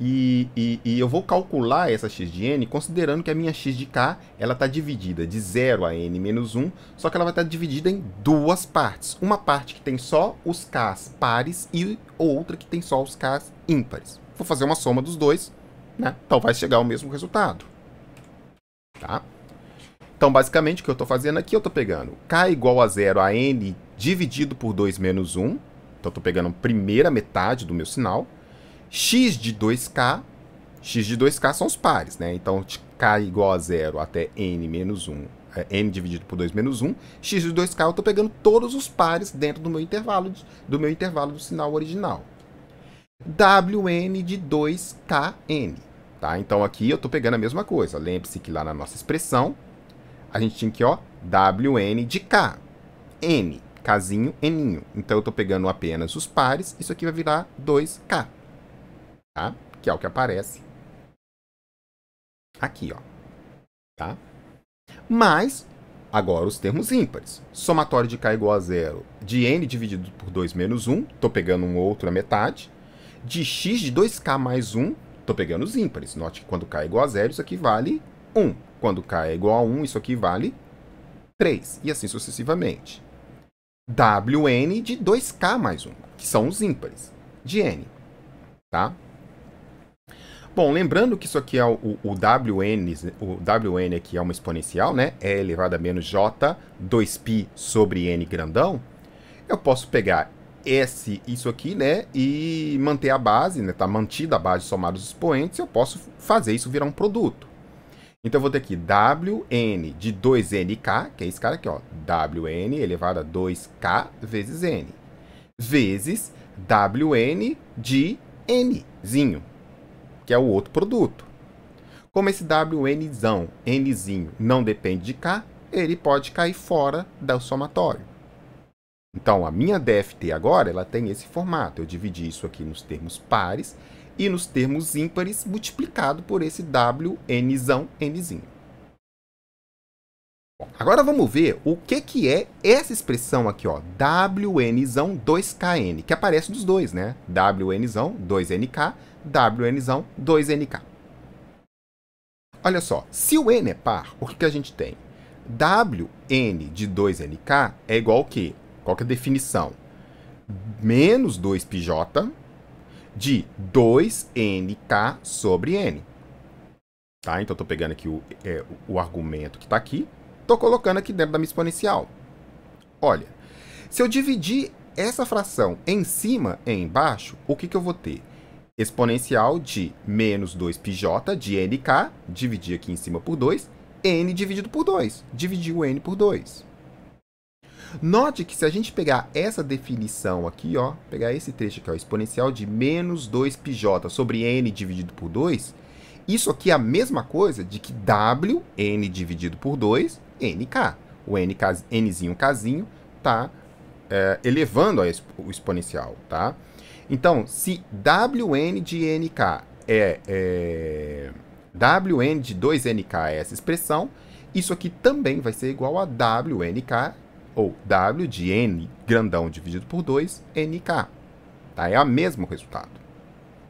E eu vou calcular essa x de n considerando que a minha x de k ela está dividida de 0 a n menos 1, só que ela vai estar dividida em duas partes. Uma parte que tem só os k's pares e outra que tem só os k's ímpares. Vou fazer uma soma dos dois, né? Então vai chegar ao mesmo resultado. Tá? Então, basicamente, o que eu estou fazendo aqui, eu estou pegando k igual a 0 a n dividido por 2 menos 1. Então, eu estou pegando a primeira metade do meu sinal. X de 2k são os pares, né? Então, de k igual a 0 até n menos 1, n dividido por 2 menos 1. X de 2k, eu estou pegando todos os pares dentro do meu intervalo do sinal original. Wn de 2kn. Tá? Então, aqui eu estou pegando a mesma coisa. Lembre-se que lá na nossa expressão, a gente tinha aqui, ó, Wn de k. N, kzinho, ninho. Então, eu estou pegando apenas os pares. Isso aqui vai virar 2k. Tá? Que é o que aparece aqui, ó. Tá? Mas, agora os termos ímpares. Somatório de k igual a 0 de n dividido por 2 menos 1. Estou pegando um outro à metade. De x de 2k mais 1. Estou pegando os ímpares. Note que quando k é igual a 0, isso aqui vale 1. Quando k é igual a 1, isso aqui vale 3. E assim sucessivamente. Wn de 2k mais 1, que são os ímpares de n. Tá? Bom, lembrando que isso aqui é o Wn aqui é uma exponencial, né? E elevado a menos j, 2π sobre n grandão. Eu posso pegar isso aqui, né? E manter a base, né? Tá mantida a base somada os expoentes. Eu posso fazer isso virar um produto. Então, eu vou ter aqui Wn de 2nk, que é esse cara aqui, ó. Wn elevado a 2k vezes n. Vezes Wn de nzinho, que é o outro produto. Como esse Wnzão, nzinho, não depende de k, ele pode cair fora do somatório. Então, a minha DFT agora, ela tem esse formato. Eu dividi isso aqui nos termos pares e nos termos ímpares multiplicado por esse Wnzão, nzinho. Bom, agora vamos ver o que é essa expressão aqui, ó, Wnzão 2kn, que aparece dos dois, né? Wnzão 2nk, Wnzão 2nk. Olha só, se o n é par, o que a gente tem? Wn de 2nk é igual ao quê? Qual que é a definição? Menos 2πj de 2nk sobre n. Tá? Então, eu estou pegando aqui o argumento que está aqui, estou colocando aqui dentro da minha exponencial. Olha, se eu dividir essa fração em cima e embaixo, o que eu vou ter? Exponencial de menos 2πj de nk, dividir aqui em cima por 2, n dividido por 2. Dividir o n por 2. Note que se a gente pegar essa definição aqui, ó, pegar esse trecho aqui, ó, exponencial de menos 2πj sobre n dividido por 2, isso aqui é a mesma coisa de que Wn dividido por 2, nk. O nzinho, kzinho, tá elevando o exponencial, tá? Então, se Wn de nk Wn de 2nk é essa expressão, isso aqui também vai ser igual a Wnk, ou W de n grandão dividido por 2, nk. Tá? É o mesmo resultado.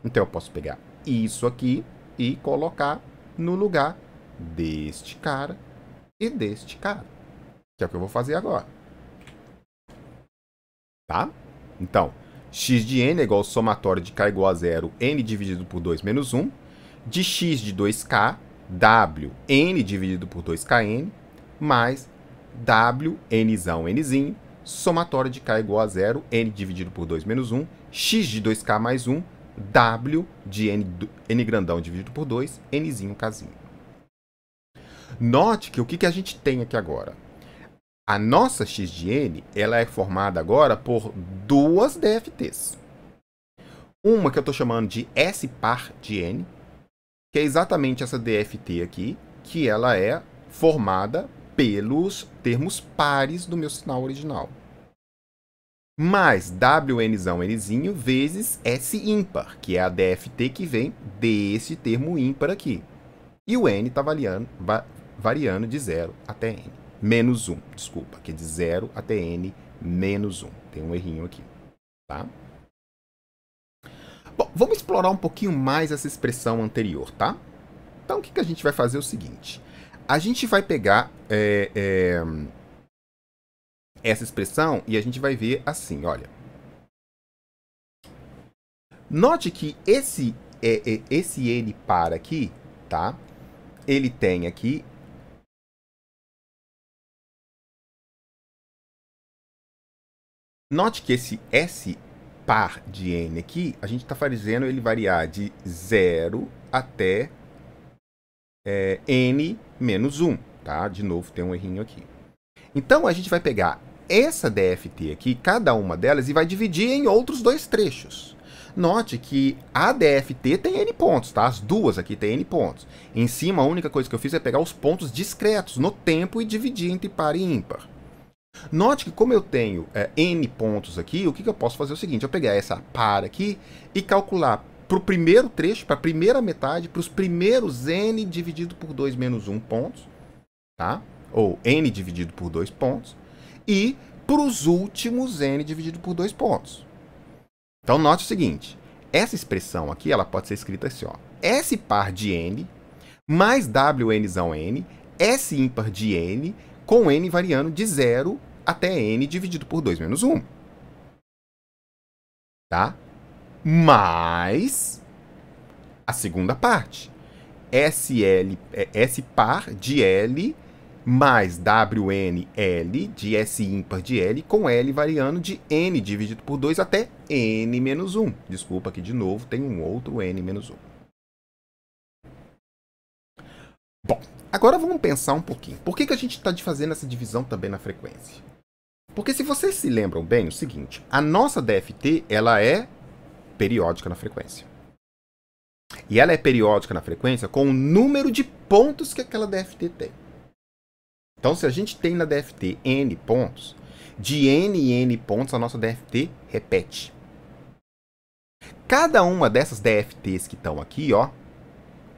Então, eu posso pegar isso aqui e colocar no lugar deste cara e deste cara. Que é o que eu vou fazer agora. Tá? Então, x de n é igual ao somatório de k igual a 0, n dividido por 2 menos 1, de x de 2k, w, n dividido por 2kn, mais wnzão, nzinho, somatório de k igual a 0, n dividido por 2 menos 1, x de 2k mais 1, w de n grandão dividido por 2, nzinho, kzinho. Note que o que a gente tem aqui agora? A nossa x de n, ela é formada agora por duas DFTs. Uma que eu estou chamando de S par de n, que é exatamente essa DFT aqui, que ela é formada pelos termos pares do meu sinal original. Mais Wnzão, nzinho, vezes S ímpar, que é a DFT que vem desse termo ímpar aqui. E o n está variando de 0 até n. Menos 1, desculpa, que é de 0 até n menos 1. Tem um errinho aqui, tá? Bom, vamos explorar um pouquinho mais essa expressão anterior, tá? Então, o que a gente vai fazer é o seguinte. A gente vai pegar essa expressão e a gente vai ver assim, olha. Note que esse N par aqui, tá? Ele tem aqui... Note que esse S par de N aqui, a gente está fazendo ele variar de 0 até N menos 1, tá? De novo, tem um errinho aqui. Então, a gente vai pegar essa DFT aqui, cada uma delas, e vai dividir em outros dois trechos. Note que a DFT tem N pontos, tá? As duas aqui tem N pontos. Em cima, a única coisa que eu fiz é pegar os pontos discretos no tempo e dividir entre par e ímpar. Note que como eu tenho N pontos aqui, o que eu posso fazer é o seguinte, eu pegar essa par aqui e calcular para o primeiro trecho, para a primeira metade, para os primeiros N dividido por 2 menos 1 pontos, tá? Ou N dividido por 2 pontos, e para os últimos N dividido por 2 pontos. Então, note o seguinte, essa expressão aqui, ela pode ser escrita assim, ó, S par de N mais WNzão N, S ímpar de N, com N variando de 0 até N dividido por 2 menos 1. Tá? Mais a segunda parte. S par de L mais WNL de S ímpar de L com L variando de N dividido por 2 até N menos 1. Desculpa, aqui de novo tem um outro N menos 1. Bom, agora vamos pensar um pouquinho. Por que a gente está fazendo essa divisão também na frequência? Porque se vocês se lembram bem, é o seguinte, a nossa DFT, ela é periódica na frequência. E ela é periódica na frequência com o número de pontos que aquela DFT tem. Então, se a gente tem na DFT N pontos, de N em N pontos, a nossa DFT repete. Cada uma dessas DFTs que estão aqui, ó,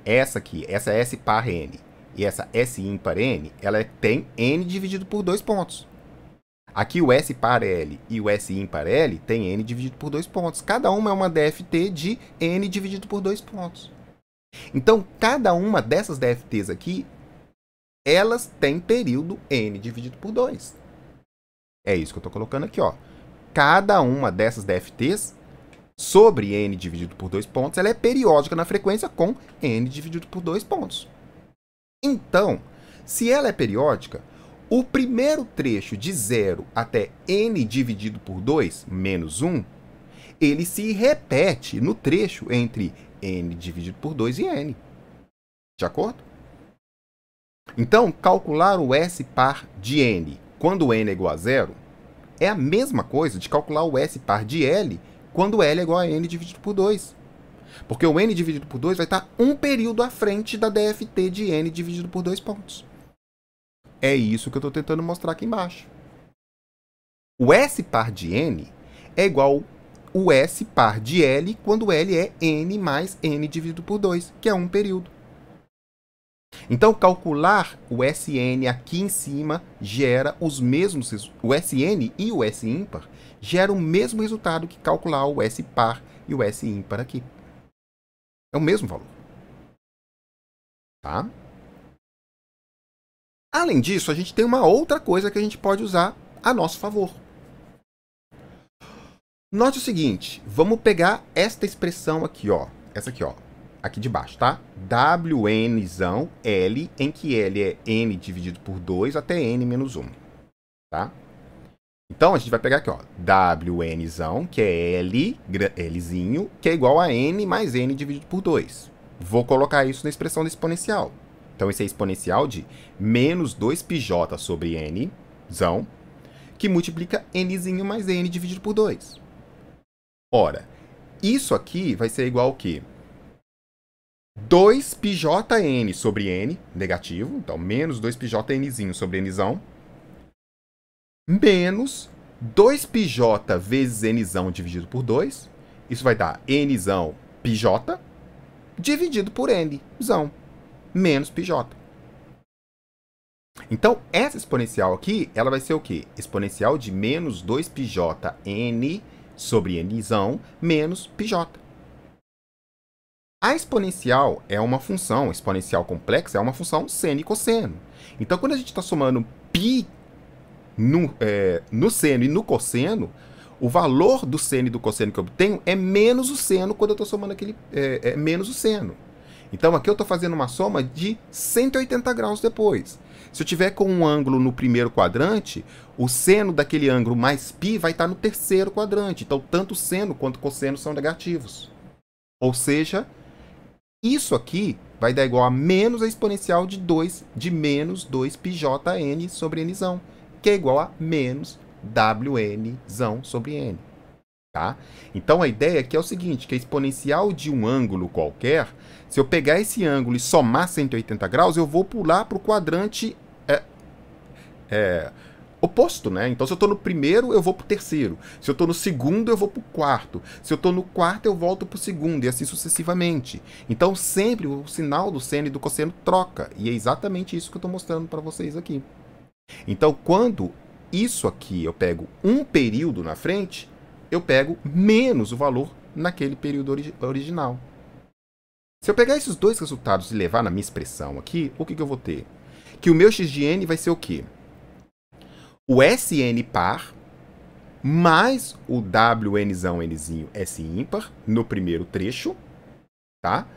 essa aqui, essa S par N e essa S ímpar N, ela tem N dividido por 2 pontos. Aqui o S par L e o S ímpar L tem N dividido por 2 pontos. Cada uma é uma DFT de N dividido por 2 pontos. Então, cada uma dessas DFTs aqui, elas têm período N dividido por 2. É isso que eu estou colocando aqui, ó. Cada uma dessas DFTs, sobre N dividido por 2 pontos, ela é periódica na frequência com N dividido por 2 pontos. Então, se ela é periódica, o primeiro trecho de 0 até N dividido por 2 menos 1, ele se repete no trecho entre N dividido por 2 e N. De acordo? Então, calcular o S par de N quando N é igual a 0 é a mesma coisa de calcular o S par de L quando L é igual a N dividido por 2. Porque o N dividido por 2 vai estar um período à frente da DFT de N dividido por 2 pontos. É isso que eu estou tentando mostrar aqui embaixo. O S par de N é igual ao S par de L quando L é N mais N dividido por 2, que é um período. Então, calcular o Sn aqui em cima gera os mesmos... O Sn e o S ímpar geram o mesmo resultado que calcular o S par e o S ímpar aqui. É o mesmo valor. Tá? Além disso, a gente tem uma outra coisa que a gente pode usar a nosso favor. Note o seguinte, vamos pegar esta expressão aqui, ó. Essa aqui, ó. Aqui de baixo, tá? WNzão L, em que L é N dividido por 2 até N menos 1. Tá? Então, a gente vai pegar aqui, ó. WNzão, que é Lzinho, que é igual a N mais N dividido por 2. Vou colocar isso na expressão da exponencial. Então, esse é exponencial de menos 2πj sobre Nzão, que multiplica Nzinho mais N dividido por 2. Ora, isso aqui vai ser igual ao quê? 2πjn sobre n, negativo, então menos 2πjnzinho sobre nzão, menos 2πj vezes nzão dividido por 2, isso vai dar nzão πj, dividido por nzão, menos πj. Então, essa exponencial aqui, ela vai ser o quê? Exponencial de menos 2πjn sobre nzão, menos πj. A exponencial é uma função, exponencial complexa é uma função seno e cosseno. Então, quando a gente está somando π no seno e no cosseno, o valor do seno e do cosseno que eu obtenho é menos o seno quando eu estou somando menos o seno. Então, aqui eu estou fazendo uma soma de 180 graus depois. Se eu tiver com um ângulo no primeiro quadrante, o seno daquele ângulo mais π vai estar no terceiro quadrante. Então, tanto o seno quanto o cosseno são negativos. Ou seja, isso aqui vai dar igual a menos a exponencial de menos 2πjn sobre nzão, que é igual a menos wnzão sobre n. Tá? Então, a ideia aqui é o seguinte, que a exponencial de um ângulo qualquer, se eu pegar esse ângulo e somar 180 graus, eu vou pular para o quadrante oposto, né? Então, se eu estou no primeiro, eu vou para o terceiro. Se eu estou no segundo, eu vou para o quarto. Se eu estou no quarto, eu volto para o segundo, e assim sucessivamente. Então, sempre o sinal do seno e do cosseno troca. E é exatamente isso que eu estou mostrando para vocês aqui. Então, quando isso aqui eu pego um período na frente, eu pego menos o valor naquele período original. Se eu pegar esses dois resultados e levar na minha expressão aqui, o que eu vou ter? Que o meu x de n vai ser o quê? O Sn par mais o Wnzão nzinho S ímpar no primeiro trecho, tá?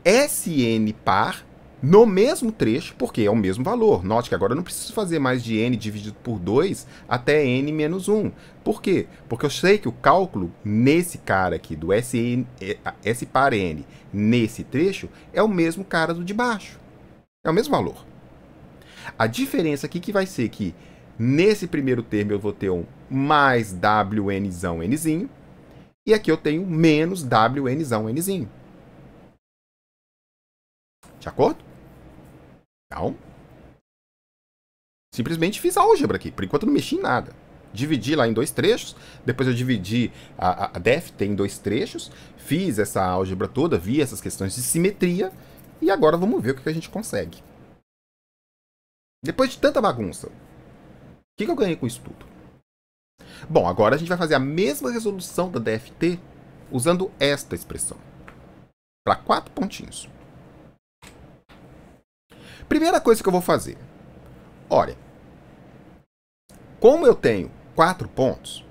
Sn par no mesmo trecho, porque é o mesmo valor. Note que agora eu não preciso fazer mais de n dividido por 2 até n menos 1. Por quê? Porque eu sei que o cálculo nesse cara aqui, do S par n, nesse trecho, é o mesmo cara do de baixo. É o mesmo valor. A diferença aqui que vai ser que nesse primeiro termo eu vou ter um mais Wnzão nzinho, e aqui eu tenho menos Wnzão nzinho. De acordo? Então, simplesmente fiz a álgebra aqui. Por enquanto eu não mexi em nada. Dividi lá em dois trechos, depois eu dividi a def em dois trechos, fiz essa álgebra toda, vi essas questões de simetria, e agora vamos ver o que a gente consegue. Depois de tanta bagunça, o que eu ganhei com isso tudo? Bom, agora a gente vai fazer a mesma resolução da dft usando esta expressão. Para 4 pontinhos. Primeira coisa que eu vou fazer. Olha, como eu tenho 4 pontos,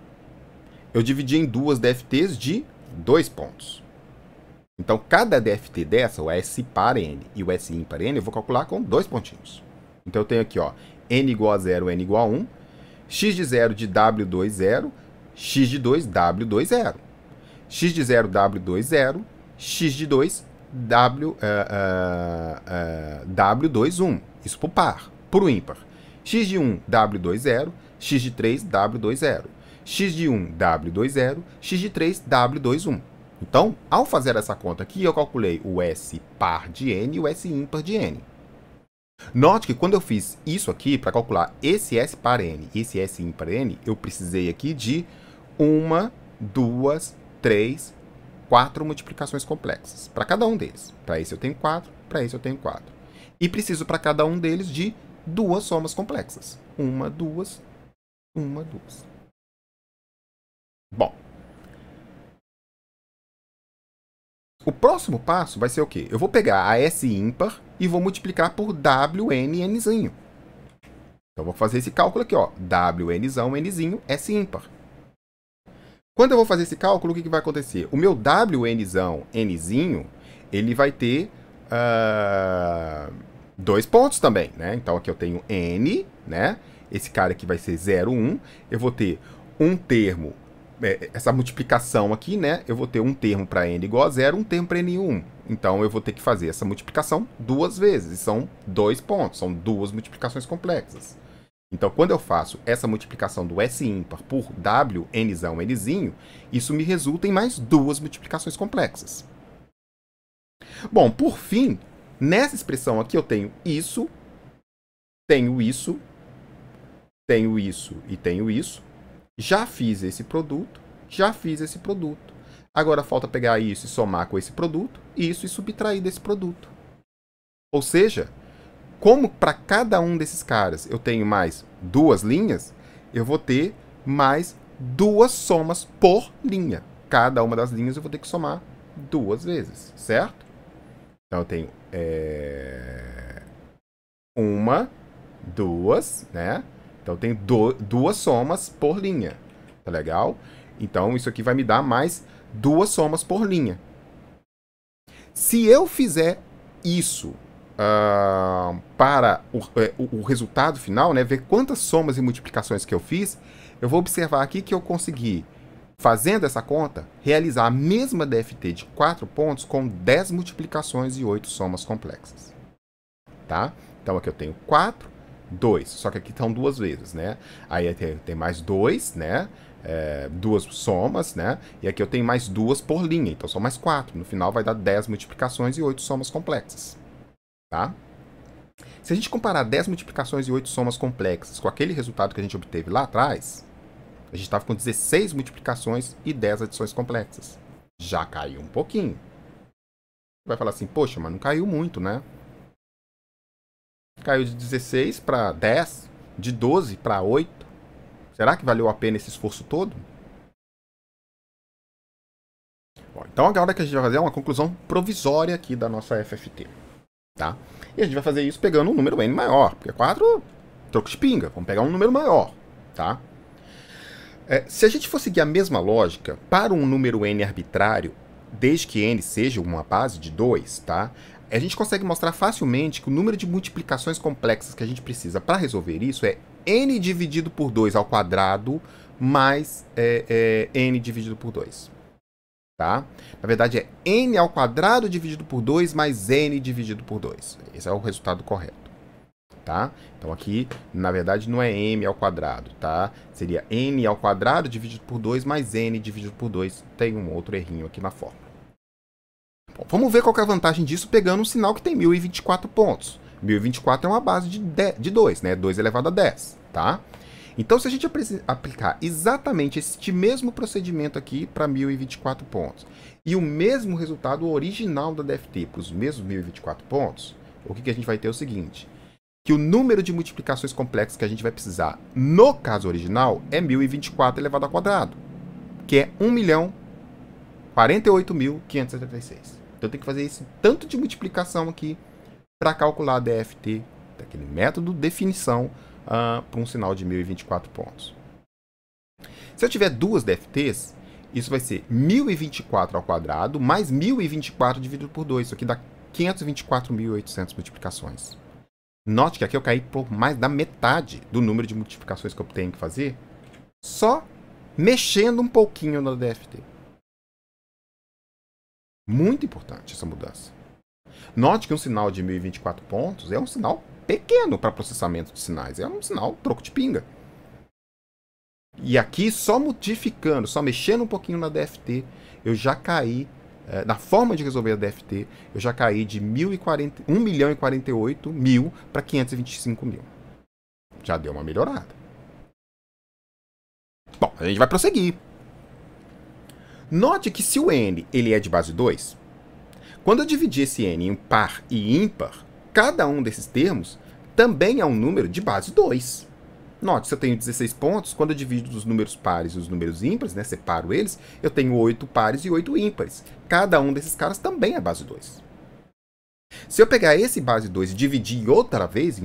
eu dividi em duas dft's de 2 pontos. Então, cada dft dessa, o S par n e o S ímpar n, eu vou calcular com 2 pontinhos. Então, eu tenho aqui, ó, n igual a 0, n igual a 1, x de 0 de W2, 0, x de 2, W2, 0. X de 0, W2, 0, x de 2, W2, 1. Isso para o par. Para o ímpar. X de 1, W2, 0, x de 3, W2, 0. X de 1, W2, 0, x de 3, W2, 1. Então, ao fazer essa conta aqui, eu calculei o S par de n e o S ímpar de n. Note que quando eu fiz isso aqui, para calcular esse S par n e esse S ímpar n, eu precisei aqui de 1, 2, 3, 4 multiplicações complexas. Para cada um deles. Para esse eu tenho 4, para esse eu tenho 4. E preciso para cada um deles de 2 somas complexas. 1, 2, 1, 2. Bom. O próximo passo vai ser o quê? Eu vou pegar a S ímpar e vou multiplicar por WNNzinho. Então, eu vou fazer esse cálculo aqui, ó. WNzão, Nzinho, S ímpar. Quando eu vou fazer esse cálculo, o que vai acontecer? O meu WNzão, Nzinho, ele vai ter 2 pontos também, né? Então, aqui eu tenho N, né? Esse cara aqui vai ser 0, 1. Eu vou ter um termo, essa multiplicação aqui, né? Eu vou ter um termo para N igual a 0, um termo para N 1. Então, eu vou ter que fazer essa multiplicação 2 vezes. E são 2 pontos, são 2 multiplicações complexas. Então, quando eu faço essa multiplicação do S ímpar por WNzão, Nzinho, isso me resulta em mais 2 multiplicações complexas. Bom, por fim, nessa expressão aqui eu tenho isso, tenho isso, tenho isso e tenho isso. Já fiz esse produto, já fiz esse produto. Agora falta pegar isso e somar com esse produto, isso e subtrair desse produto. Ou seja, como para cada um desses caras eu tenho mais 2 linhas, eu vou ter mais 2 somas por linha. Cada uma das linhas eu vou ter que somar duas vezes, certo? Então eu tenho uma, duas, né? Então eu tenho duas somas por linha, tá legal? Então isso aqui vai me dar mais duas somas por linha. Se eu fizer isso para o resultado final, né, ver quantas somas e multiplicações que eu fiz, eu vou observar aqui que eu consegui, fazendo essa conta, realizar a mesma DFT de 4 pontos com 10 multiplicações e 8 somas complexas. Tá? Então aqui eu tenho 4, 2, só que aqui estão duas vezes, né? Aí tem mais 2, né? Duas somas, né? E aqui eu tenho mais duas por linha, então são mais 4. No final vai dar 10 multiplicações e 8 somas complexas. Tá? Se a gente comparar 10 multiplicações e 8 somas complexas com aquele resultado que a gente obteve lá atrás, a gente estava com 16 multiplicações e 10 adições complexas. Já caiu um pouquinho. Vai falar assim, poxa, mas não caiu muito, né? Caiu de 16 para 10, de 12 para 8. Será que valeu a pena esse esforço todo? Bom, então agora que a gente vai fazer uma conclusão provisória aqui da nossa FFT. Tá? E a gente vai fazer isso pegando um número n maior, porque 4, troco de pinga, vamos pegar um número maior, tá? Se a gente for seguir a mesma lógica para um número n arbitrário, desde que n seja uma base de 2, tá? A gente consegue mostrar facilmente que o número de multiplicações complexas que a gente precisa para resolver isso é n dividido por 2 ao quadrado mais n dividido por 2. Tá? Na verdade é n ao quadrado dividido por 2 mais n dividido por 2. Esse é o resultado correto. Tá? Então aqui, na verdade, não é m ao quadrado, tá? Seria n ao quadrado dividido por 2 mais n dividido por 2. Tem um outro errinho aqui na fórmula. Bom, vamos ver qual é a vantagem disso pegando um sinal que tem 1024 pontos. 1024 é uma base de 2, né? 2 elevado a 10, tá? Então, se a gente aplicar exatamente este mesmo procedimento aqui para 1024 pontos e o mesmo resultado original da DFT para os mesmos 1024 pontos, o que a gente vai ter é o seguinte, que o número de multiplicações complexas que a gente vai precisar no caso original é 1024 elevado ao quadrado, que é 1.048.576. Então, eu tenho que fazer esse tanto de multiplicação aqui para calcular a DFT, daquele método de definição, para um sinal de 1024 pontos. Se eu tiver duas DFTs, isso vai ser 1024 ao quadrado mais 1024 dividido por 2. Isso aqui dá 524.800 multiplicações. Note que aqui eu caí por mais da metade do número de multiplicações que eu tenho que fazer só mexendo um pouquinho na DFT. Muito importante essa mudança. Note que um sinal de 1024 pontos é um sinal pequeno para processamento de sinais. É um sinal troco de pinga. E aqui, só modificando, só mexendo um pouquinho na DFT, eu já caí, na forma de resolver a DFT, eu já caí de 1.048.000 para 525.000. Já deu uma melhorada. Bom, a gente vai prosseguir. Note que se o n ele é de base 2, quando eu dividir esse n em par e ímpar, cada um desses termos também é um número de base 2. Note, se eu tenho 16 pontos, quando eu divido os números pares e os números ímpares, né, separo eles, eu tenho 8 pares e 8 ímpares. Cada um desses caras também é base 2. Se eu pegar esse base 2 e dividir outra vez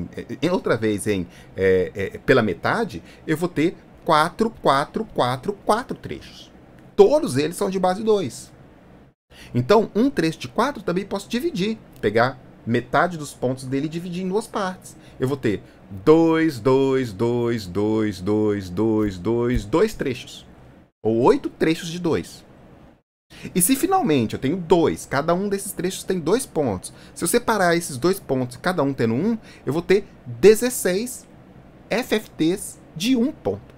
pela metade, eu vou ter 4, 4, 4, 4 trechos. Todos eles são de base 2. Então, um trecho de 4 também posso dividir. Pegar metade dos pontos dele e dividir em duas partes. Eu vou ter 2, 2, 2, 2, 2, 2, 2, 2 trechos. Ou 8 trechos de 2. E se finalmente eu tenho 2, cada um desses trechos tem 2 pontos. Se eu separar esses 2 pontos, cada um tendo 1, eu vou ter 16 FFTs de 1 ponto.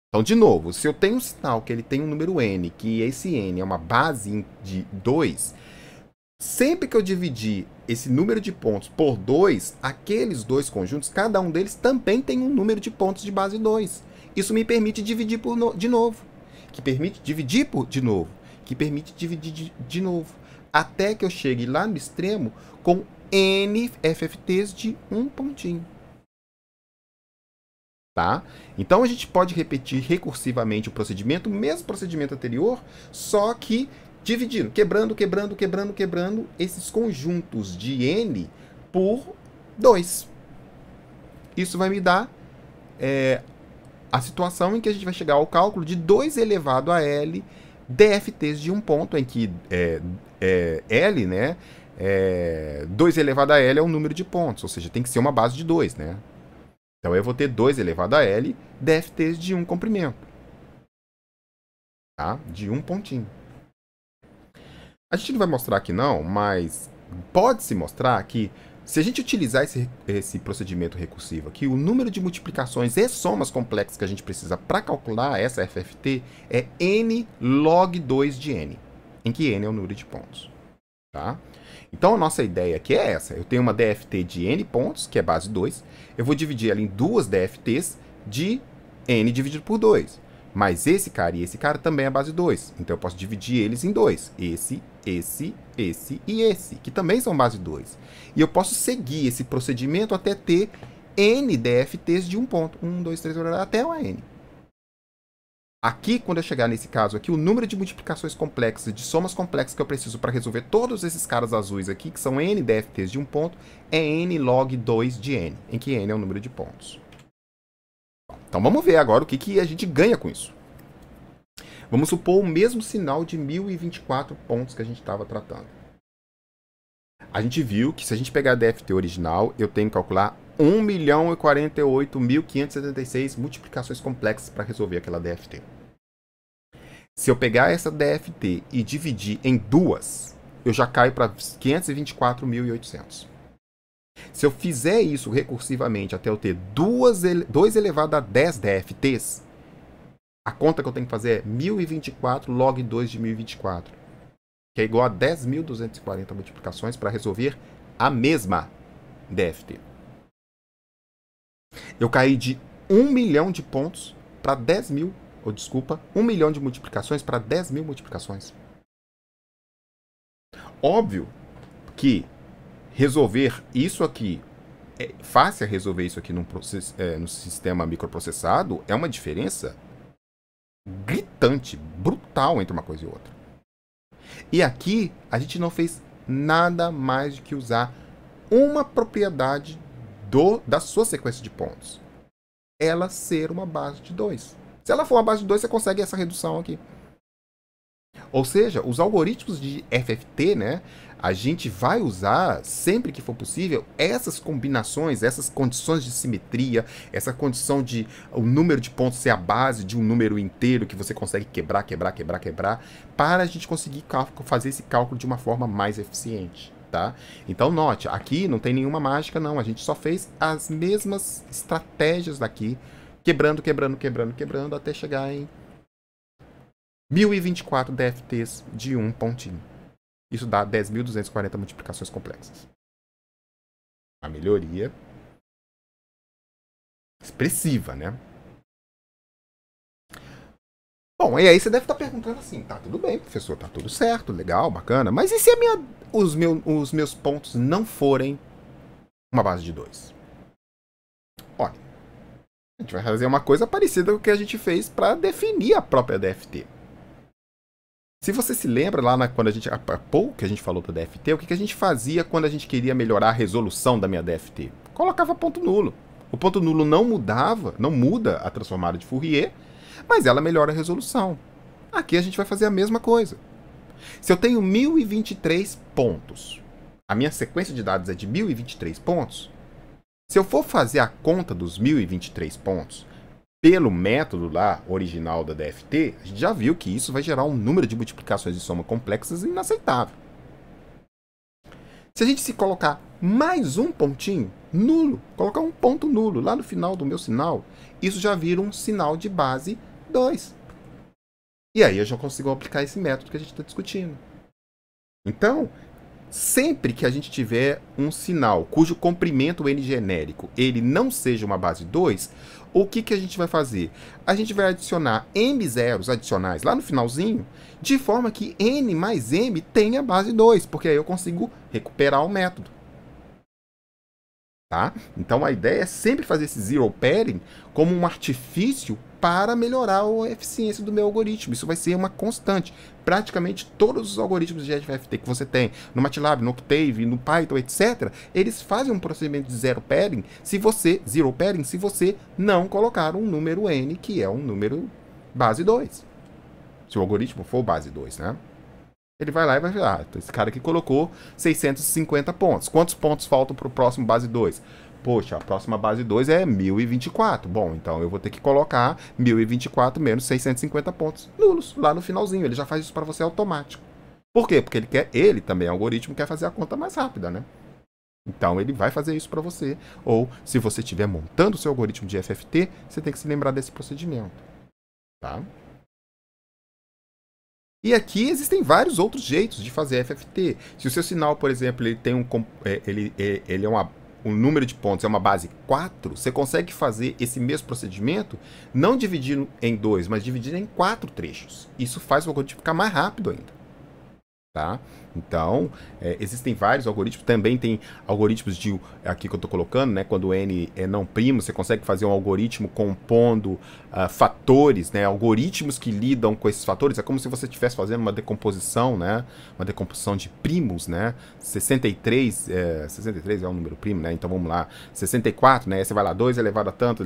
Então, de novo, se eu tenho um sinal que ele tem um número n, que esse n é uma base de 2, sempre que eu dividir esse número de pontos por 2, aqueles dois conjuntos, cada um deles também tem um número de pontos de base 2. Isso me permite dividir de novo, que permite dividir de novo, que permite dividir de novo, até que eu chegue lá no extremo com n FFTs de 1 pontinho. Tá? Então a gente pode repetir recursivamente o mesmo procedimento anterior, só que dividindo, quebrando esses conjuntos de N por 2. Isso vai me dar a situação em que a gente vai chegar ao cálculo de 2 elevado a L DFTs de um ponto, em que L, né? 2 elevado a L é o número de pontos, ou seja, tem que ser uma base de 2, né? Então eu vou ter 2 elevado a L DFTs de um comprimento. Tá? De um pontinho. A gente não vai mostrar aqui não, mas pode-se mostrar que se a gente utilizar esse procedimento recursivo aqui, o número de multiplicações e somas complexas que a gente precisa para calcular essa FFT é n log 2 de n, em que n é o número de pontos. Tá? Então a nossa ideia aqui é essa. Eu tenho uma DFT de n pontos, que é base 2. Eu vou dividir ela em duas DFTs de n dividido por 2. Mas esse cara e esse cara também é base 2. Então eu posso dividir eles em dois. Esse e esse, que também são base 2. E eu posso seguir esse procedimento até ter n DFTs de um ponto. 1, 2, 3, até o n. Aqui, quando eu chegar nesse caso aqui, o número de multiplicações complexas, de somas complexas que eu preciso para resolver todos esses caras azuis aqui, que são n DFTs de um ponto, é n log 2 de n, em que n é o número de pontos. Então vamos ver agora o que a gente ganha com isso. Vamos supor o mesmo sinal de 1024 pontos que a gente estava tratando. A gente viu que se a gente pegar a DFT original, eu tenho que calcular 1.048.576 multiplicações complexas para resolver aquela DFT. Se eu pegar essa DFT e dividir em duas, eu já caio para 524.800. Se eu fizer isso recursivamente até eu ter 2 elevado a 10 DFTs, a conta que eu tenho que fazer é 1024 log 2 de 1024, que é igual a 10.240 multiplicações para resolver a mesma DFT. Eu caí de 1 milhão de pontos para 10 mil, ou desculpa, 1 milhão de multiplicações para 10 mil multiplicações. Óbvio que resolver isso aqui, fácil resolver isso aqui no sistema microprocessado, é uma diferença gritante, brutal entre uma coisa e outra. E aqui a gente não fez nada mais do que usar uma propriedade da sua sequência de pontos. Ela ser uma base de 2. Se ela for uma base de 2, você consegue essa redução aqui. Ou seja, os algoritmos de FFT, né, a gente vai usar, sempre que for possível, essas combinações, essas condições de simetria, essa condição de o número de pontos ser a base de um número inteiro que você consegue quebrar, para a gente conseguir fazer esse cálculo de uma forma mais eficiente. Tá? Então note, aqui não tem nenhuma mágica não, a gente só fez as mesmas estratégias daqui, quebrando, até chegar em 1024 DFTs de um pontinho. Isso dá 10.240 multiplicações complexas. A melhoria expressiva, né? Bom, e aí você deve estar perguntando assim, tá tudo bem, professor, tá tudo certo, legal, bacana, mas e se os meus pontos não forem uma base de 2? Olha, a gente vai fazer uma coisa parecida com o que a gente fez para definir a própria DFT. Se você se lembra lá quando há pouco que a gente falou da DFT, o que a gente fazia quando a gente queria melhorar a resolução da minha DFT? Colocava ponto nulo. O ponto nulo não muda a transformada de Fourier, mas ela melhora a resolução. Aqui a gente vai fazer a mesma coisa. Se eu tenho 1023 pontos, a minha sequência de dados é de 1023 pontos, se eu for fazer a conta dos 1023 pontos pelo método lá original da DFT, a gente já viu que isso vai gerar um número de multiplicações de soma complexas inaceitável. Se a gente se colocar mais um pontinho nulo, colocar um ponto nulo lá no final do meu sinal, isso já vira um sinal de base 2. E aí eu já consigo aplicar esse método que a gente está discutindo. Então, sempre que a gente tiver um sinal cujo comprimento n genérico ele não seja uma base 2, o que a gente vai fazer? A gente vai adicionar m zeros adicionais lá no finalzinho, de forma que n mais m tenha base 2, porque aí eu consigo recuperar o método. tá? Então a ideia é sempre fazer esse zero pairing como um artifício para melhorar a eficiência do meu algoritmo. Isso vai ser uma constante. Praticamente todos os algoritmos de FFT que você tem no MATLAB, no Octave, no Python, etc., eles fazem um procedimento de zero pairing se você não colocar um número n, que é um número base 2. Se o algoritmo for base 2, né? Ele vai lá e vai ver, esse cara aqui colocou 650 pontos. Quantos pontos faltam para o próximo base 2? Poxa, a próxima base 2 é 1024. Bom, então eu vou ter que colocar 1024 menos 650 pontos nulos lá no finalzinho. Ele já faz isso para você automático. Por quê? Porque ele também é algoritmo, quer fazer a conta mais rápida, né? Então ele vai fazer isso para você. Ou se você estiver montando o seu algoritmo de FFT, você tem que se lembrar desse procedimento, tá? E aqui existem vários outros jeitos de fazer FFT. Se o seu sinal, por exemplo, ele tem ele é um número de pontos, é uma base 4, você consegue fazer esse mesmo procedimento não dividindo em 2, mas dividindo em 4 trechos. Isso faz o algoritmo ficar mais rápido ainda. Tá? Então, existem vários algoritmos. Também tem algoritmos de aqui que eu estou colocando, né? Quando o n é não primo, você consegue fazer um algoritmo compondo fatores, né? Algoritmos que lidam com esses fatores. É como se você estivesse fazendo uma decomposição, né? Uma decomposição de primos, né? 63 é um número primo, né? Então vamos lá. 64, né? Você vai lá, 2 elevado a tanto,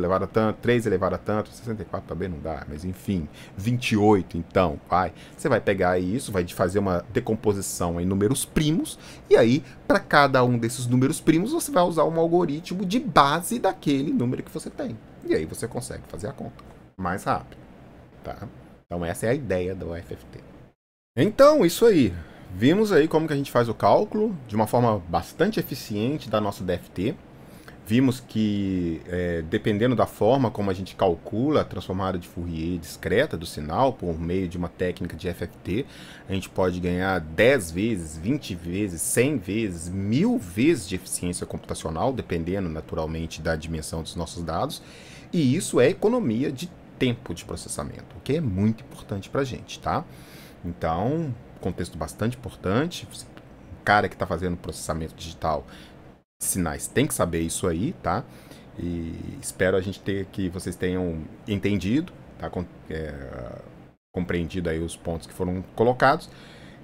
3 elevado a tanto. 64 também não dá, mas enfim. 28, então, vai. Você vai pegar isso, vai fazer uma decomposição em números primos, e aí, para cada um desses números primos, você vai usar um algoritmo de base daquele número que você tem. E aí você consegue fazer a conta mais rápido, tá? Então essa é a ideia do FFT. Então, isso aí. Vimos aí como que a gente faz o cálculo de uma forma bastante eficiente da nossa DFT. Vimos que, dependendo da forma como a gente calcula a transformada de Fourier discreta do sinal, por meio de uma técnica de FFT, a gente pode ganhar 10 vezes, 20 vezes, 100 vezes, 1000 vezes de eficiência computacional, dependendo naturalmente da dimensão dos nossos dados. E isso é economia de tempo de processamento, o que é muito importante para a gente, tá? Então, contexto bastante importante. O cara que está fazendo processamento digital sinais tem que saber isso aí, tá? E espero que vocês tenham entendido, tá? Compreendido aí os pontos que foram colocados.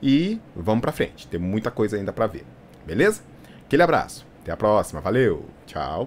E vamos pra frente, tem muita coisa ainda para ver, beleza? Aquele abraço, até a próxima, valeu, tchau!